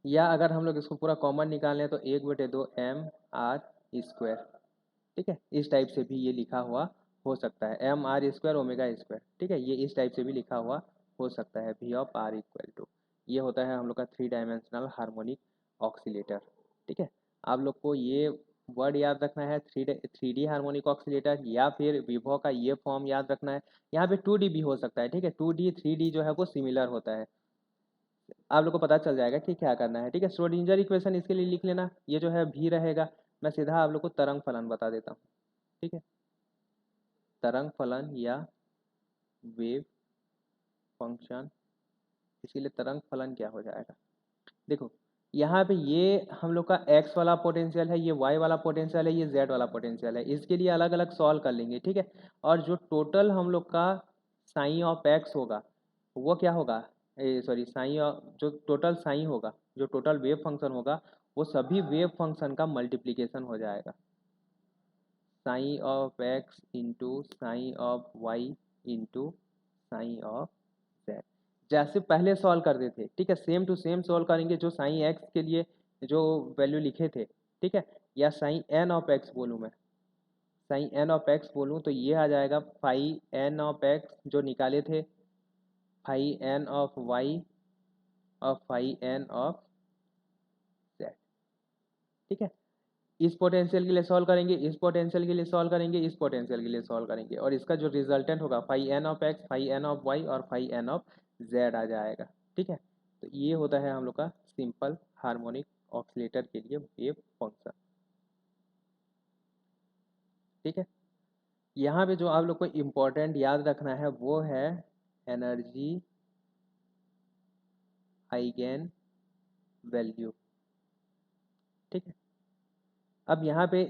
या अगर हम लोग इसको पूरा कॉमन निकालें तो 1/2 m r स्क्वायर। ठीक है, इस टाइप से भी ये लिखा हुआ हो सकता है, m r square omega square. ठीक है, ये इस टाइप से भी लिखा हुआ हो सकता है, v of r equal to. ये होता है हम लोग का 3 डायमेंशनल हार्मोनिक ऑक्सीलेटर। ठीक है, आप लोग को ये वर्ड याद रखना है, थ्री डी हार्मोनिक ऑक्सीलेटर, या फिर विभव का ये फॉर्म याद रखना है। यहाँ पे 2D भी हो सकता है। ठीक है, 2D 3D जो है वो सिमिलर होता है, आप लोग को पता चल जाएगा कि क्या करना है। ठीक है, श्रोडिंजर इक्वेशन इसके लिए लिख लेना, ये जो है भी रहेगा। मैं सीधा आप लोग को तरंग फलन बता देता हूँ। ठीक है, तरंग फलन या वेव फंक्शन, इसके लिए तरंग फलन क्या हो जाएगा, देखो यहाँ पे ये हम लोग का x वाला पोटेंशियल है, ये y वाला पोटेंशियल है, ये z वाला पोटेंशियल है। इसके लिए अलग अलग सॉल्व कर लेंगे। ठीक है, और जो टोटल हम लोग का साइन ऑफ x होगा वो क्या होगा, सॉरी साइन ऑफ, जो टोटल साइन होगा, जो टोटल वेव फंक्शन होगा, वो सभी वेव फंक्शन का मल्टीप्लीकेशन हो जाएगा। Sine of x into sine of y into sine of z, जैसे पहले सॉल्व करते थे। ठीक है, सेम टू सेम सॉल्व करेंगे, जो साइन एक्स के लिए जो वैल्यू लिखे थे। ठीक है, या साइन एन ऑफ एक्स बोलूँ मैं, साइन एन ऑफ एक्स बोलूँ तो ये आ जाएगा फाई एन ऑफ एक्स जो निकाले थे, फाई एन ऑफ वाई और फाई एन ऑफ जेड। ठीक है, इस पोटेंशियल के लिए सॉल्व करेंगे, इस पोटेंशियल के लिए सॉल्व करेंगे, इस पोटेंशियल के लिए सॉल्व करेंगे, और इसका जो रिजल्टेंट होगा phi n of x, phi n of y और फाई एन ऑफ जेड आ जाएगा। ठीक है, तो ये होता है हम लोग का सिंपल हार्मोनिक ऑक्सीलेटर के लिए वेव फंक्शन। ठीक है, यहाँ पे जो आप लोग को इम्पोर्टेंट याद रखना है वो है एनर्जी आइगेन वैल्यू। ठीक है, अब यहाँ पे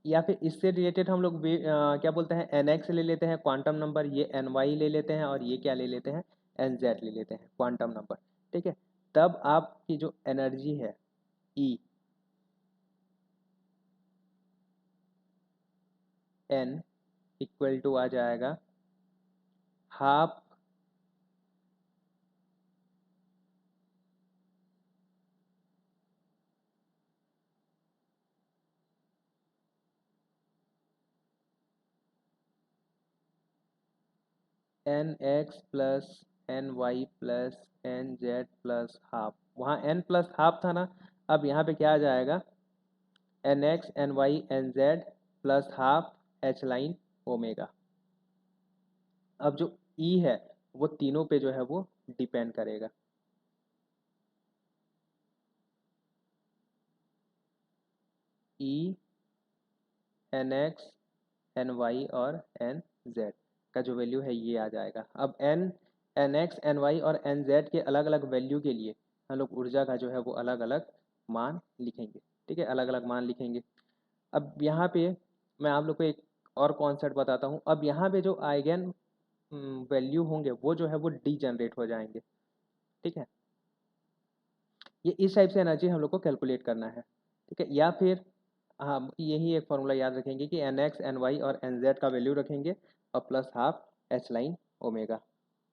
या फिर इससे रिलेटेड हम लोग क्या बोलते हैं, एन एक्स ले लेते हैं क्वांटम नंबर, ये एन वाई ले लेते हैं, और ये क्या ले लेते हैं, एन जेड ले लेते हैं क्वांटम नंबर। ठीक है, तब आपकी जो एनर्जी है ई एन इक्वल टू आ जाएगा half n x plus n y plus n z plus half, वहाँ एन प्लस हाफ था ना, अब यहाँ पे क्या आ जाएगा, n x n y n z plus half H line omega. अब जो ई है वो तीनों पे जो है वो डिपेंड करेगा। E n x n y और एन जेड, का जो वैल्यू है ये आ जाएगा। अब n, n x, n y और एन जेड के अलग अलग वैल्यू के लिए हम लोग ऊर्जा का जो है वो अलग अलग मान लिखेंगे। ठीक है, अलग अलग मान लिखेंगे। अब यहाँ पे मैं आप लोग को एक और कॉन्सेप्ट बताता हूँ। अब यहाँ पे जो आइगन वैल्यू होंगे वो जो है वो डी जनरेट हो जाएंगे। ठीक है, ये इस टाइप से एनर्जी हम लोग को कैलकुलेट करना है। ठीक है, या फिर हम यही एक फॉर्मूला याद रखेंगे कि एन एक्स, एन वाई और एन जेड का वैल्यू रखेंगे और plus half H line omega.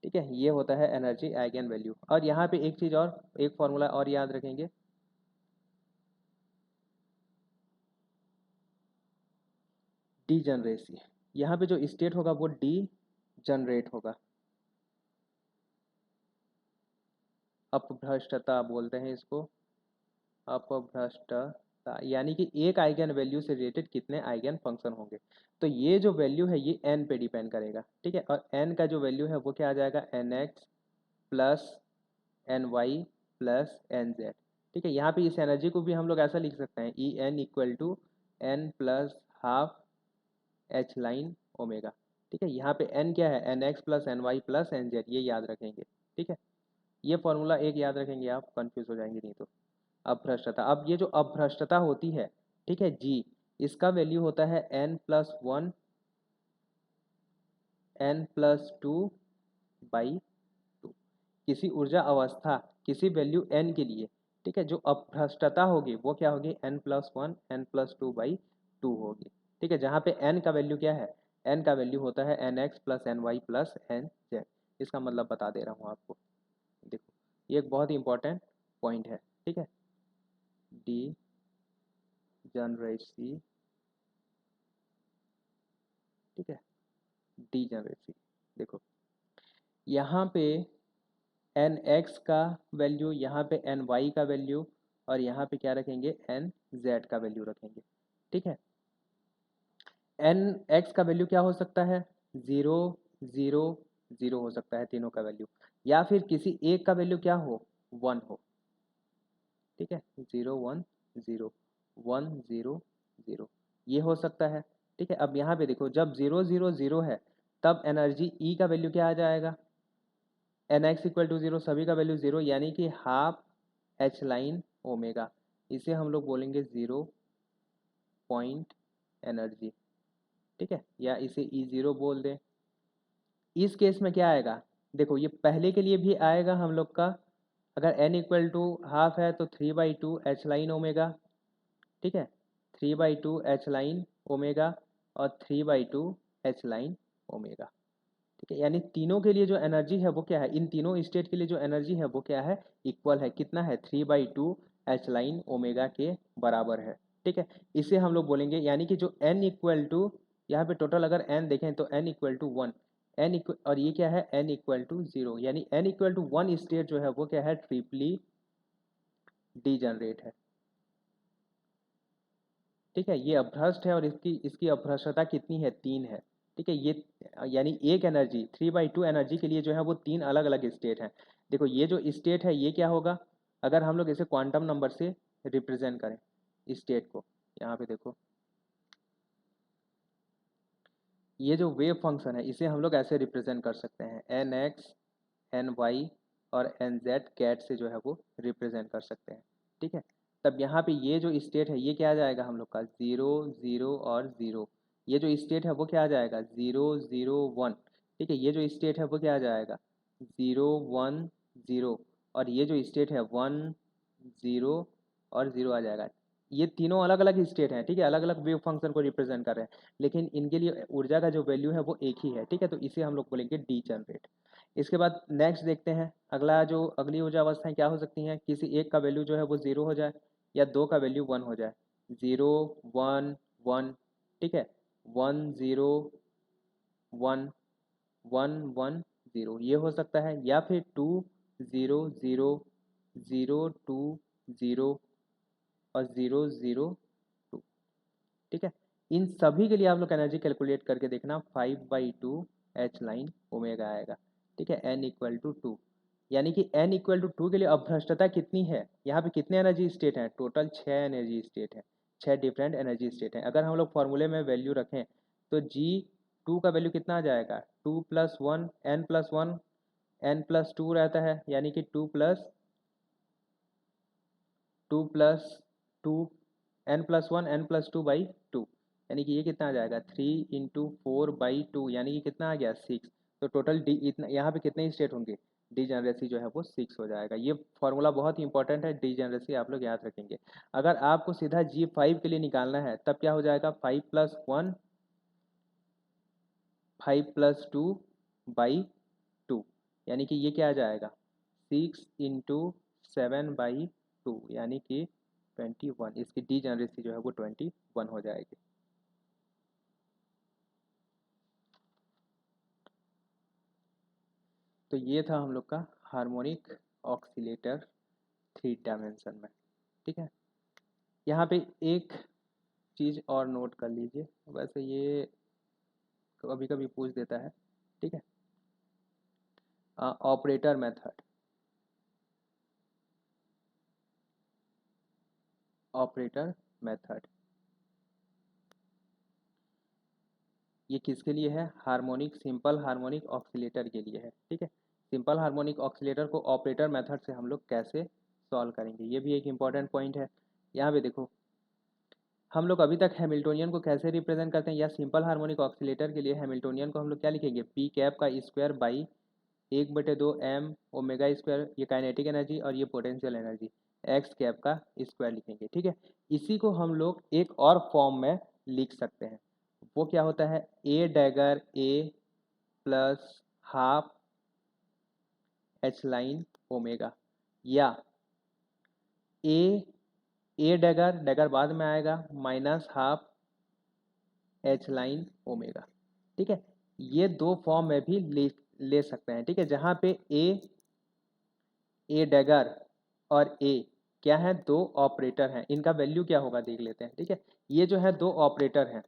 ठीक है, ये होता है एनर्जी आइगन वैल्यू। और यहाँ पे एक चीज़ और, एक फॉर्मूला और याद रखेंगे, डी जनरेसी। यहाँ पे जो स्टेट होगा वो डी जनरेट होगा। अपभ्रष्टता बोलते हैं इसको, अपभ्रष्टता, यानी कि एक आइगन वैल्यू से रिलेटेड कितने आइगन फंक्शन होंगे। तो ये जो वैल्यू है ये एन पे डिपेंड करेगा। ठीक है, और एन का जो वैल्यू है वो क्या आ जाएगा, n x plus n y plus n z. ठीक है, यहाँ पे इस एनर्जी को भी हम लोग ऐसा लिख सकते हैं, e n equal to n plus half H line omega. ठीक है, यहाँ पे एन क्या है, n x plus n y plus n z, ये याद रखेंगे। ठीक है, ये फॉर्मूला एक याद रखेंगे, आप कंफ्यूज हो जाएंगे नहीं तो। अभ्रष्टता, अब ये जो अभ्रष्टता होती है, ठीक है जी, इसका वैल्यू होता है n plus one, n plus two by two. किसी ऊर्जा अवस्था, किसी वैल्यू n के लिए, ठीक है, जो अभ्रष्टता होगी वो क्या होगी, n plus one, n plus two by two होगी। ठीक है, जहाँ पे n का वैल्यू क्या है, n का वैल्यू होता है n x plus n y plus n z. इसका मतलब बता दे रहा हूँ आपको, देखो ये एक बहुत ही इंपॉर्टेंट पॉइंट है। ठीक है, डी जनरेसी, ठीक है, डी जनरेसी। देखो यहाँ पे एन एक्स का वैल्यू, यहाँ पे एन वाई का वैल्यू, और यहाँ पे क्या रखेंगे, एन जेड का वैल्यू रखेंगे। ठीक है, एन एक्स का वैल्यू क्या हो सकता है, ज़ीरो ज़ीरो ज़ीरो हो सकता है तीनों का वैल्यू, या फिर किसी एक का वैल्यू क्या हो, वन हो। ठीक है, zero one zero, one zero zero, ये हो सकता है। ठीक है, अब यहाँ पे देखो जब ज़ीरो ज़ीरो ज़ीरो है तब एनर्जी ई का वैल्यू क्या आ जाएगा, n x equal to zero, सभी का वैल्यू ज़ीरो, यानी कि हाफ एच लाइन ओमेगा। इसे हम लोग बोलेंगे ज़ीरो पॉइंट एनर्जी। ठीक है, या इसे ई ज़ीरो बोल दें। इस केस में क्या आएगा, देखो ये पहले के लिए भी आएगा हम लोग का, अगर एन इक्वल टू हाफ है तो three by two H line omega. ठीक है, three by two H line omega और three by two H line omega. ठीक है, यानी तीनों के लिए जो एनर्जी है वो क्या है, इन तीनों स्टेट के लिए जो एनर्जी है वो क्या है, इक्वल है, कितना है, three by two H line omega के बराबर है। ठीक है, इसे हम लोग बोलेंगे, यानी कि जो एन इक्वल टू, यहाँ पे टोटल अगर एन देखें तो n equal to one, n equal, और ये क्या है, एन इक्वल टू ज़ीरो, यानी n equal to one state जो है वो क्या है, ट्रिपली डीजनरेट है। ठीक है, ये अभ्रष्ट है और इसकी इसकी अभ्रष्टता कितनी है, तीन है। ठीक है, ये यानी एक energy, three by to energy के लिए जो है वो तीन अलग अलग स्टेट हैं। देखो ये जो स्टेट है ये क्या होगा, अगर हम लोग इसे क्वांटम नंबर से रिप्रेजेंट करें स्टेट को, यहाँ पे देखो ये जो वेव फंक्शन है इसे हम लोग ऐसे रिप्रेजेंट कर सकते हैं, एन एक्स, एन वाई और एन जेड कैट से जो है वो रिप्रेजेंट कर सकते हैं। ठीक है, तब यहाँ पे ये जो स्टेट है ये क्या आ जाएगा हम लोग का, ज़ीरो ज़ीरो और ज़ीरो। ये जो स्टेट है वो क्या आ जाएगा, ज़ीरो ज़ीरो वन। ठीक है, ये जो स्टेट है वो क्या आ जाएगा, ज़ीरो वन ज़ीरो, और ये जो स्टेट है वन ज़ीरो और ज़ीरो आ जाएगा। ये तीनों अलग अलग स्टेट हैं। ठीक है, अलग अलग वेव फंक्शन को रिप्रेजेंट कर रहे हैं, लेकिन इनके लिए ऊर्जा का जो वैल्यू है वो एक ही है। ठीक है, तो इसे हम लोग बोलेंगे डी जनरेट। इसके बाद नेक्स्ट देखते हैं, अगला जो अगली ऊर्जा अवस्थाएं क्या हो सकती हैं, किसी एक का वैल्यू जो है वो ज़ीरो हो जाए या दो का वैल्यू वन हो जाए, ज़ीरो वन वन। ठीक है, one zero one, one one zero, ये हो सकता है, या फिर two zero zero, zero two zero और ज़ीरो ज़ीरो टू। ठीक है, इन सभी के लिए आप लोग एनर्जी कैलकुलेट करके देखना, five by two H line omega आएगा। ठीक है, एन इक्वल टू टू, यानी कि एन इक्वल टू टू के लिए अभ्रष्टता कितनी है, यहाँ पे कितने एनर्जी स्टेट हैं, टोटल छः एनर्जी स्टेट हैं, छः डिफरेंट एनर्जी स्टेट हैं। अगर हम लोग फॉर्मूले में वैल्यू रखें तो जी टू का वैल्यू कितना आ जाएगा, 2+1 n+1 n+2 रहता है, यानी कि 2+2 n+1 n+2/2, यानी कि ये कितना आ जाएगा 3 × 4/2, यानी कि कितना आ गया 6। तो टोटल डी इतना यहाँ पे कितने स्टेट होंगे, डीजेनरेसी जो है वो 6 हो जाएगा। ये फॉर्मूला बहुत ही इंपॉर्टेंट है, डीजेनरेसी आप लोग याद रखेंगे। अगर आपको सीधा G5 के लिए निकालना है तब क्या हो जाएगा, 5+1 5+2/2, यानी कि ये क्या आ जाएगा 6 × 7/2, यानी कि 21। इसकी डीजेनरेसी जो है वो 21 हो जाएगी। तो ये था हम लोग का हार्मोनिक ऑक्सीलेटर 3 डायमेंशन में। ठीक है, यहाँ पे एक चीज़ और नोट कर लीजिए, वैसे ये कभी कभी पूछ देता है। ठीक है, ऑपरेटर मेथड, ऑपरेटर मेथड ये किसके लिए है, हार्मोनिक, सिंपल हार्मोनिक ऑक्सीलेटर के लिए है। ठीक है, सिंपल हार्मोनिक ऑक्सीलेटर को ऑपरेटर मेथड से हम लोग कैसे सॉल्व करेंगे, ये भी एक इम्पॉर्टेंट पॉइंट है। यहाँ पे देखो, हम लोग अभी तक हैमिल्टोनियन को कैसे रिप्रेजेंट करते हैं, या सिंपल हार्मोनिक ऑक्सीलेटर के लिए हैमिल्टोनियन को हम लोग क्या लिखेंगे, पी कैप का square by 1/2 m omega square, ये काइनेटिक एनर्जी और ये पोटेंशियल एनर्जी, एक्स कैप का स्क्वायर लिखेंगे। ठीक है, इसी को हम लोग एक और फॉर्म में लिख सकते हैं, वो क्या होता है, A dagger A plus half H line omega, या ए डैगर, डैगर बाद में आएगा, minus half H line omega. ठीक है, ये दो फॉर्म में भी ले सकते हैं। ठीक है, जहाँ पे ए डैगर और ए क्या है, दो ऑपरेटर हैं, इनका वैल्यू क्या होगा देख लेते हैं। ठीक है, ये जो है दो ऑपरेटर हैं,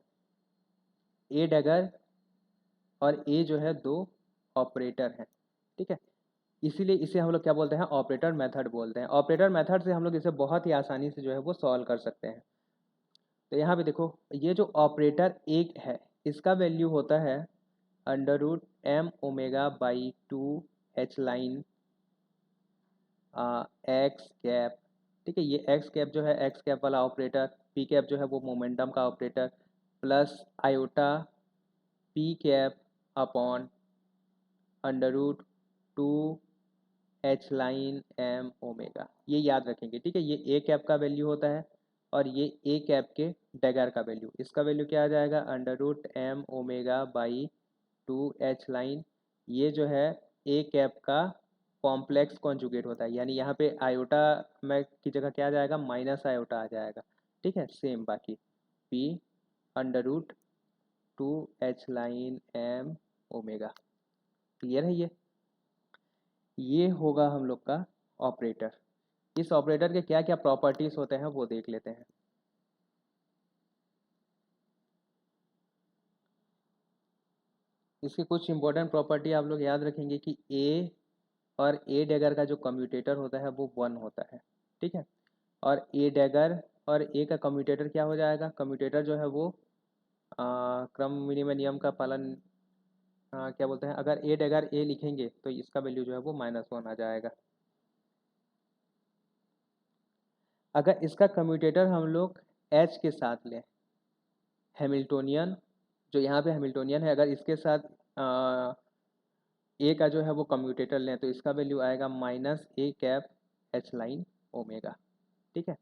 ए डैगर और ए जो है दो ऑपरेटर हैं। ठीक है, इसीलिए इसे हम लोग क्या बोलते हैं, ऑपरेटर मेथड बोलते हैं। ऑपरेटर मेथड से हम लोग इसे बहुत ही आसानी से जो है वो सॉल्व कर सकते हैं। तो यहाँ पे देखो, ये जो ऑपरेटर एक है इसका वैल्यू होता है √m⍵/2 H line x cap. ठीक है, ये एक्स कैप जो है, एक्स कैप वाला ऑपरेटर, पी कैप जो है वो मोमेंटम का operator, plus iota p cap upon √2 h line m omega, ये याद रखेंगे। ठीक है, ये ए कैप का वैल्यू होता है और ये ए कैप के डैगर का वैल्यू, इसका वैल्यू क्या आ जाएगा, √m⍵/2 एच लाइन, ये जो है ए कैप का कॉम्प्लेक्स कॉन्जुगेट होता है, यानी यहाँ पे आयोटा में की जगह क्या आ जाएगा, माइनस आयोटा आ जाएगा। ठीक है, सेम बाकी p √2 h line m omega. Clear है ये होगा हम लोग का ऑपरेटर। इस ऑपरेटर के क्या क्या प्रॉपर्टीज होते हैं वो देख लेते हैं। इसकी कुछ इंपॉर्टेंट प्रॉपर्टी आप लोग याद रखेंगे कि ए और ए डैगर का जो कम्यूटेटर होता है वो 1 होता है। ठीक है, और ए डैगर और ए का कम्यूटेटर क्या हो जाएगा, कम्यूटेटर जो है वो क्रम विनिमय नियम का पालन, क्या बोलते हैं, अगर ए डैगर ए लिखेंगे तो इसका वैल्यू जो है वो -1 आ जाएगा। अगर इसका कम्यूटेटर हम लोग एच के साथ लें, हैमिल्टोनियन, जो यहाँ पे हैमिल्टोनियन है, अगर इसके साथ ए का जो है वो कम्यूटेटर लें तो इसका वैल्यू आएगा -a cap H line omega. ठीक है,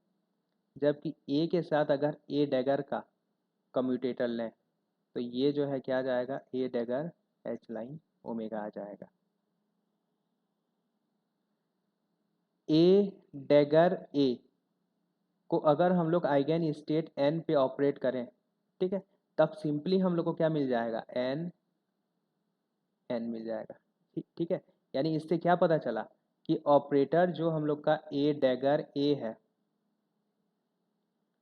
जबकि ए के साथ अगर ए डैगर का कम्यूटेटर लें तो ये जो है क्या आ जाएगा, ए डैगर एच लाइन ओमेगा आ जाएगा। ए डैगर ए को अगर हम लोग आइगन स्टेट एन पे ऑपरेट करें, ठीक है, तब सिंपली हम लोग को क्या मिल जाएगा, एन एन मिल जाएगा। ठीक है, यानी इससे क्या पता चला कि ऑपरेटर जो हम लोग का ए डैगर ए है,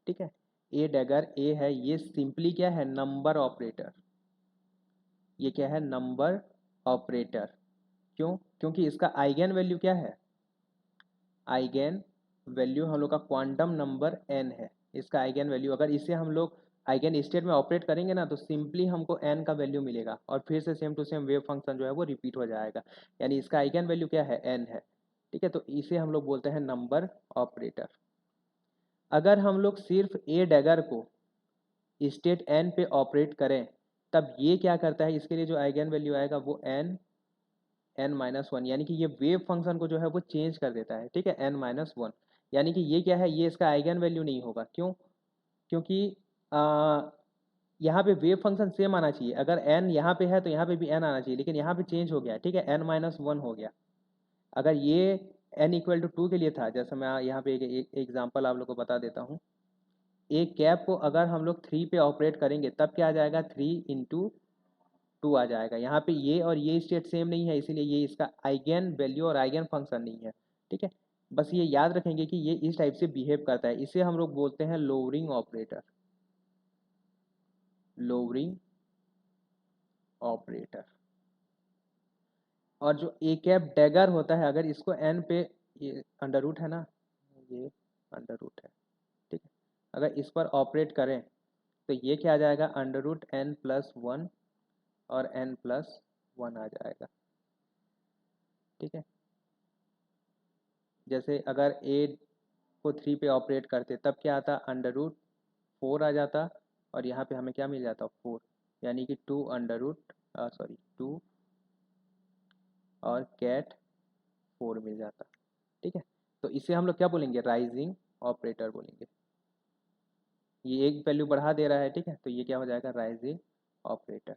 ठीक है, ए डैगर ए है, ये सिंपली क्या है, नंबर ऑपरेटर। ये क्या है, नंबर ऑपरेटर। क्यों, क्योंकि इसका आइगन वैल्यू क्या है, आइगन वैल्यू हम लोग का क्वांटम नंबर एन है। इसका आइगन वैल्यू, अगर इसे हम लोग आइगन स्टेट में ऑपरेट करेंगे ना तो सिंपली हमको n का वैल्यू मिलेगा और फिर से same to same wave function जो है वो रिपीट हो जाएगा, यानी इसका आइगन वैल्यू क्या है, n है। ठीक है, तो इसे हम लोग बोलते हैं नंबर ऑपरेटर। अगर हम लोग सिर्फ ए डैगर को स्टेट n पे ऑपरेट करें तब ये क्या करता है, इसके लिए जो आइगन वैल्यू आएगा वो n-1, यानी कि ये वेव फंक्शन को जो है वो चेंज कर देता है। ठीक है, n-1, यानी कि ये क्या है, ये इसका आइगन वैल्यू नहीं होगा। क्यों? क्योंकि यहाँ पे वेव फंक्शन सेम आना चाहिए, अगर n यहाँ पे है तो यहाँ पे भी n आना चाहिए, लेकिन यहाँ पे चेंज हो गया। ठीक है, n-1 हो गया। अगर ये n=2 के लिए था, जैसे मैं यहाँ पे एक एग्जाम्पल आप लोग को बता देता हूँ। एक कैप को अगर हम लोग 3 पे ऑपरेट करेंगे तब क्या आ जाएगा, 3 × 2 आ जाएगा। यहाँ पे ये और ये स्टेट सेम नहीं है, इसीलिए ये इसका आइगन वैल्यू और आइगन फंक्शन नहीं है। ठीक है, बस ये याद रखेंगे कि ये इस टाइप से बिहेव करता है। इसे हम लोग बोलते हैं लोअरिंग ऑपरेटर, लोअरिंग ऑपरेटर। और जो ए कैप डैगर होता है, अगर इसको एन पे, ये अंडर रूट है ना, ये अंडर रूट है। ठीक है, अगर इस पर ऑपरेट करें तो ये क्या आ जाएगा, √n+1 और n+1 आ जाएगा। ठीक है, जैसे अगर ए को 3 पे ऑपरेट करते तब क्या आता, √4 आ जाता, और यहाँ पे हमें क्या मिल जाता, 4, यानी कि 2 और कैट 4 मिल जाता। ठीक है, तो इसे हम लोग क्या बोलेंगे, राइजिंग ऑपरेटर बोलेंगे। ये एक वैल्यू बढ़ा दे रहा है। ठीक है, तो ये क्या हो जाएगा, राइजिंग ऑपरेटर।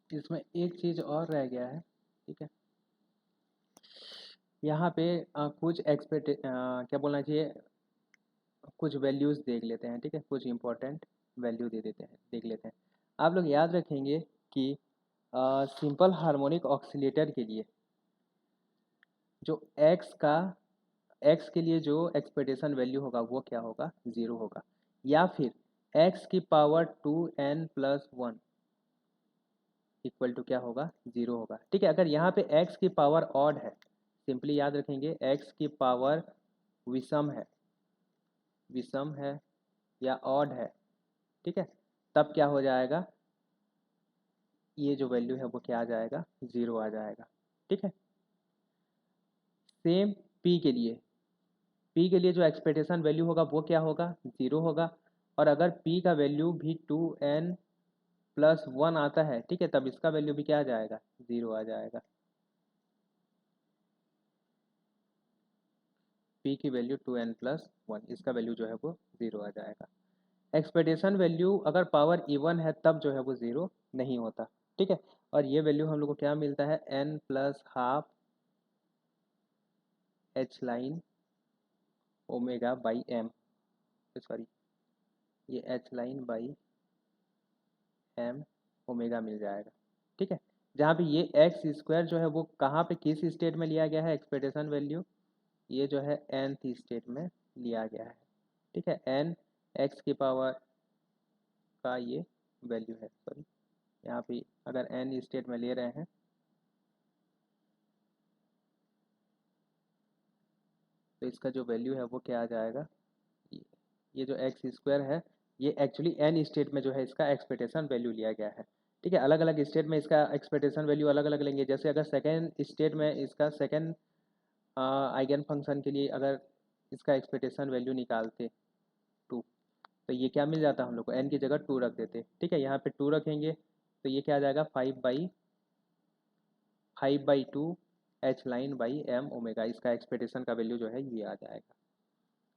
इसमें एक चीज़ और रह गया है। ठीक है, यहाँ पे कुछ क्या बोलना चाहिए, कुछ वैल्यूज़ देख लेते हैं। ठीक है, कुछ इंपॉर्टेंट वैल्यू दे देते हैं, देख लेते हैं। आप लोग याद रखेंगे कि सिंपल हार्मोनिक ऑक्सीलेटर के लिए जो एक्स के लिए जो एक्सपेक्टेशन वैल्यू होगा वो क्या होगा, 0 होगा, या फिर x⁴n+1 इक्वल टू क्या होगा, 0 होगा। ठीक है, अगर यहाँ पे x की पावर ऑड है, सिंपली याद रखेंगे x की पावर विषम है, विषम है या ऑड है, ठीक है, तब क्या हो जाएगा, ये जो वैल्यू है वो क्या आ जाएगा, 0 आ जाएगा। ठीक है, सेम p के लिए जो एक्सपेक्टेशन वैल्यू होगा वो क्या होगा, 0 होगा। और अगर p का वैल्यू भी 2n+1 आता है, ठीक है, तब इसका वैल्यू भी क्या आ जाएगा, 0 आ जाएगा। p की वैल्यू 2n+1, इसका वैल्यू जो है वो 0 आ जाएगा। एक्सपेक्टेशन वैल्यू अगर पावर इवन है तब जो है वो 0 नहीं होता। ठीक है, और ये वैल्यू हम लोग को क्या मिलता है, n+12 h line omega by m, sorry ये h line by m omega मिल जाएगा। ठीक है, जहाँ पे ये x² जो है वो कहाँ पे, किस स्टेट में लिया गया है एक्सपेक्टेशन वैल्यू, ये जो है nth स्टेट में लिया गया है। ठीक है, n x की पावर का ये वैल्यू है, सॉरी यहाँ पे अगर n स्टेट में ले रहे हैं तो इसका जो वैल्यू है वो क्या आ जाएगा, ये जो x² है ये एक्चुअली n स्टेट में जो है इसका एक्सपेक्टेशन वैल्यू लिया गया है। ठीक है, अलग अलग स्टेट में इसका एक्सपेक्टेशन वैल्यू अलग अलग लेंगे। जैसे अगर सेकेंड स्टेट में इसका सेकेंड आइगन फंक्शन के लिए अगर इसका एक्सपेक्टेशन वैल्यू निकालते 2, तो ये क्या मिल जाता है हम लोग को, n की जगह 2 रख देते। ठीक है, यहाँ पे 2 रखेंगे तो ये क्या आ जाएगा 5/2 h line by m omega, इसका एक्सपेक्टेशन का वैल्यू जो है ये आ जाएगा।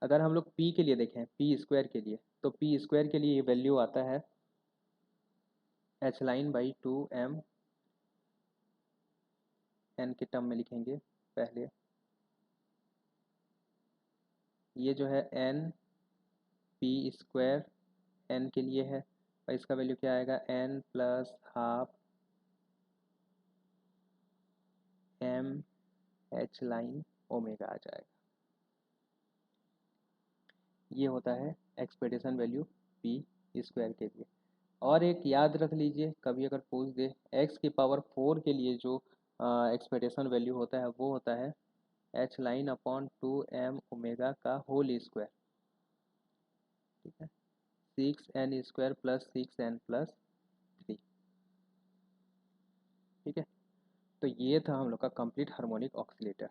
अगर हम लोग p के लिए देखें, पी स्क्वायर के लिए, तो पी स्क्वायर के लिए ये वैल्यू आता है H line by 2m, n के टर्म में लिखेंगे पहले, ये जो है n पी स्क्वायर n के लिए है, और इसका वैल्यू क्या आएगा n plus half m H line omega आ जाएगा। ये होता है एक्सपेक्टेशन वैल्यू पी स्क्वायर के लिए। और एक याद रख लीजिए, कभी अगर पूछ दे x की पावर 4 के लिए जो एक्सपेक्टेशन वैल्यू होता है वो होता है H line upon 2m omega का होल स्क्वायर। ठीक है, 6n स्क्वायर प्लस 6n+3। ठीक है, तो ये था हम लोग का कंप्लीट हार्मोनिक ऑक्सीलेटर।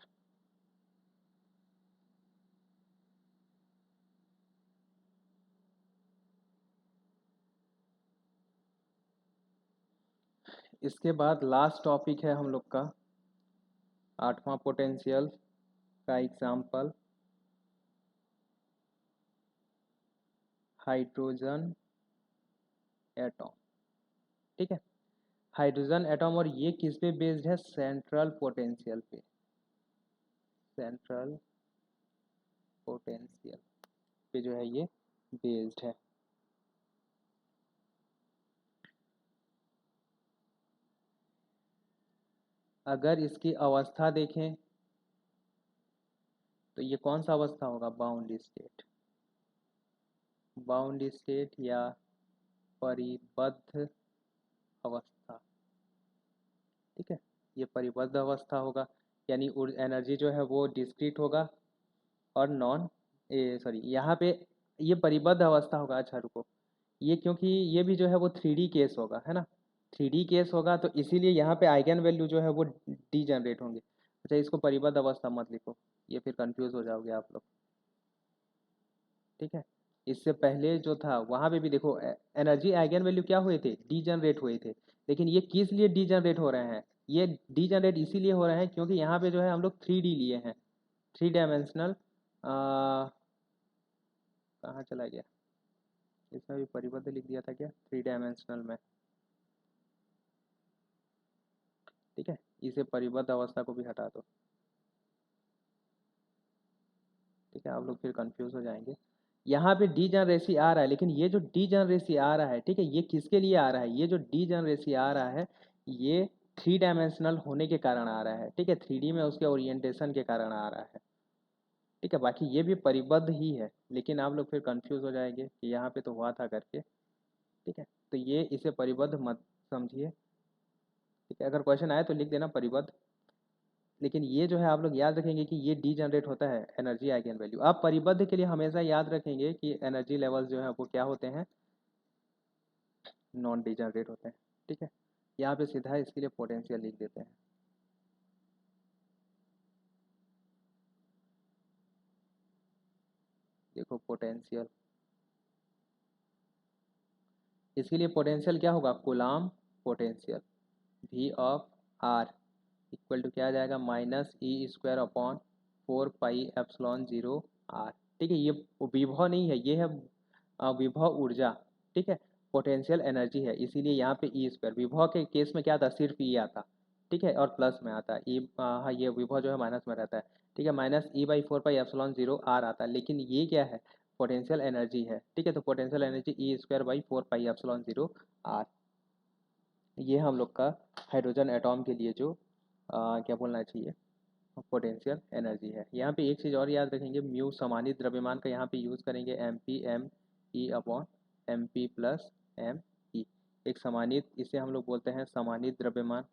इसके बाद लास्ट टॉपिक है हम लोग का 8वां पोटेंशियल का एग्जाम्पल, हाइड्रोजन एटॉम। ठीक है, हाइड्रोजन एटॉम, और ये किस पे बेस्ड है, सेंट्रल पोटेंशियल पे, सेंट्रल पोटेंशियल पे जो है ये बेस्ड है। अगर इसकी अवस्था देखें तो ये कौन सा अवस्था होगा, बाउंड स्टेट, बाउंड स्टेट या परिबद्ध अवस्था। ठीक है, ये परिबद्ध अवस्था होगा, यानी एनर्जी जो है वो डिस्क्रीट होगा और नॉन सॉरी यहाँ पे ये परिबद्ध अवस्था होगा। अच्छा रुको, ये क्योंकि ये भी जो है वो 3D केस होगा, है ना, 3D केस होगा, तो इसीलिए यहाँ पे आइगन वैल्यू जो है वो डी जनरेट होंगे। अच्छा, इसको परिबद्ध अवस्था मत लिखो, ये फिर कंफ्यूज हो जाओगे आप लोग। ठीक है, इससे पहले जो था वहाँ पे भी देखो एनर्जी आइगन वैल्यू क्या हुए थे, डी जनरेट हुए थे, लेकिन ये किस लिए डी जनरेट हो रहे हैं, ये डी जनरेट इसीलिए हो रहे हैं क्योंकि यहाँ पे जो है हम लोग 3D लिए हैं, 3 डायमेंशनल। कहाँ चला गया, इसमें भी परिबद्ध लिख दिया था क्या, 3 डायमेंशनल में। ठीक है, इसे परिबद्ध अवस्था को भी हटा दो। ठीक है, आप लोग फिर कंफ्यूज हो जाएंगे। यहाँ पे डी जनरेसी आ रहा है, लेकिन ये जो डी जनरेसी आ रहा है, ठीक है, ये किसके लिए आ रहा है, ये जो डी जनरेसी आ रहा है ये 3 डायमेंशनल होने के कारण आ रहा है। ठीक है, 3D में उसके ओरिएंटेशन के कारण आ रहा है। ठीक है, बाकी ये भी परिबद्ध ही है, लेकिन आप लोग फिर कंफ्यूज हो जाएंगे कि यहाँ पे तो हुआ था करके। ठीक है, तो ये इसे परिबद्ध मत समझिए। ठीक है, अगर क्वेश्चन आए तो लिख देना परिबद्ध, लेकिन ये जो है आप लोग याद रखेंगे कि ये डी जनरेट होता है एनर्जी आइगन वैल्यू। आप परिबद्ध के लिए हमेशा याद रखेंगे कि एनर्जी लेवल्स जो है वो क्या होते हैं, नॉन डी जनरेट होते हैं। ठीक है, यहाँ पे सीधा इसके लिए पोटेंशियल लिख देते हैं। देखो पोटेंशियल, इसके लिए पोटेंशियल क्या होगा, coulomb potential, V of R equal to क्या आ जाएगा, -e² / 4πε0r। ठीक है, ये विभव नहीं है, ये है विभव ऊर्जा। ठीक है, पोटेंशियल एनर्जी है, इसीलिए यहाँ पे E², विभव के केस में क्या आता, सिर्फ E आता। ठीक है, और प्लस में आता है E, हाँ ये विभव जो है माइनस में रहता है। ठीक है, -e/4πε0r आता है, लेकिन ये क्या है, पोटेंशियल एनर्जी है। ठीक है, तो पोटेंशियल एनर्जी E²/4πε0r। ये हम लोग का हाइड्रोजन एटॉम के लिए जो क्या बोलना चाहिए, पोटेंशियल एनर्जी है। यहाँ पे एक चीज़ और याद रखेंगे, म्यू समानित द्रव्यमान का यहाँ पे यूज़ करेंगे, MP m e/mp + m e। एक समानित, इसे हम लोग बोलते हैं समानित द्रव्यमान।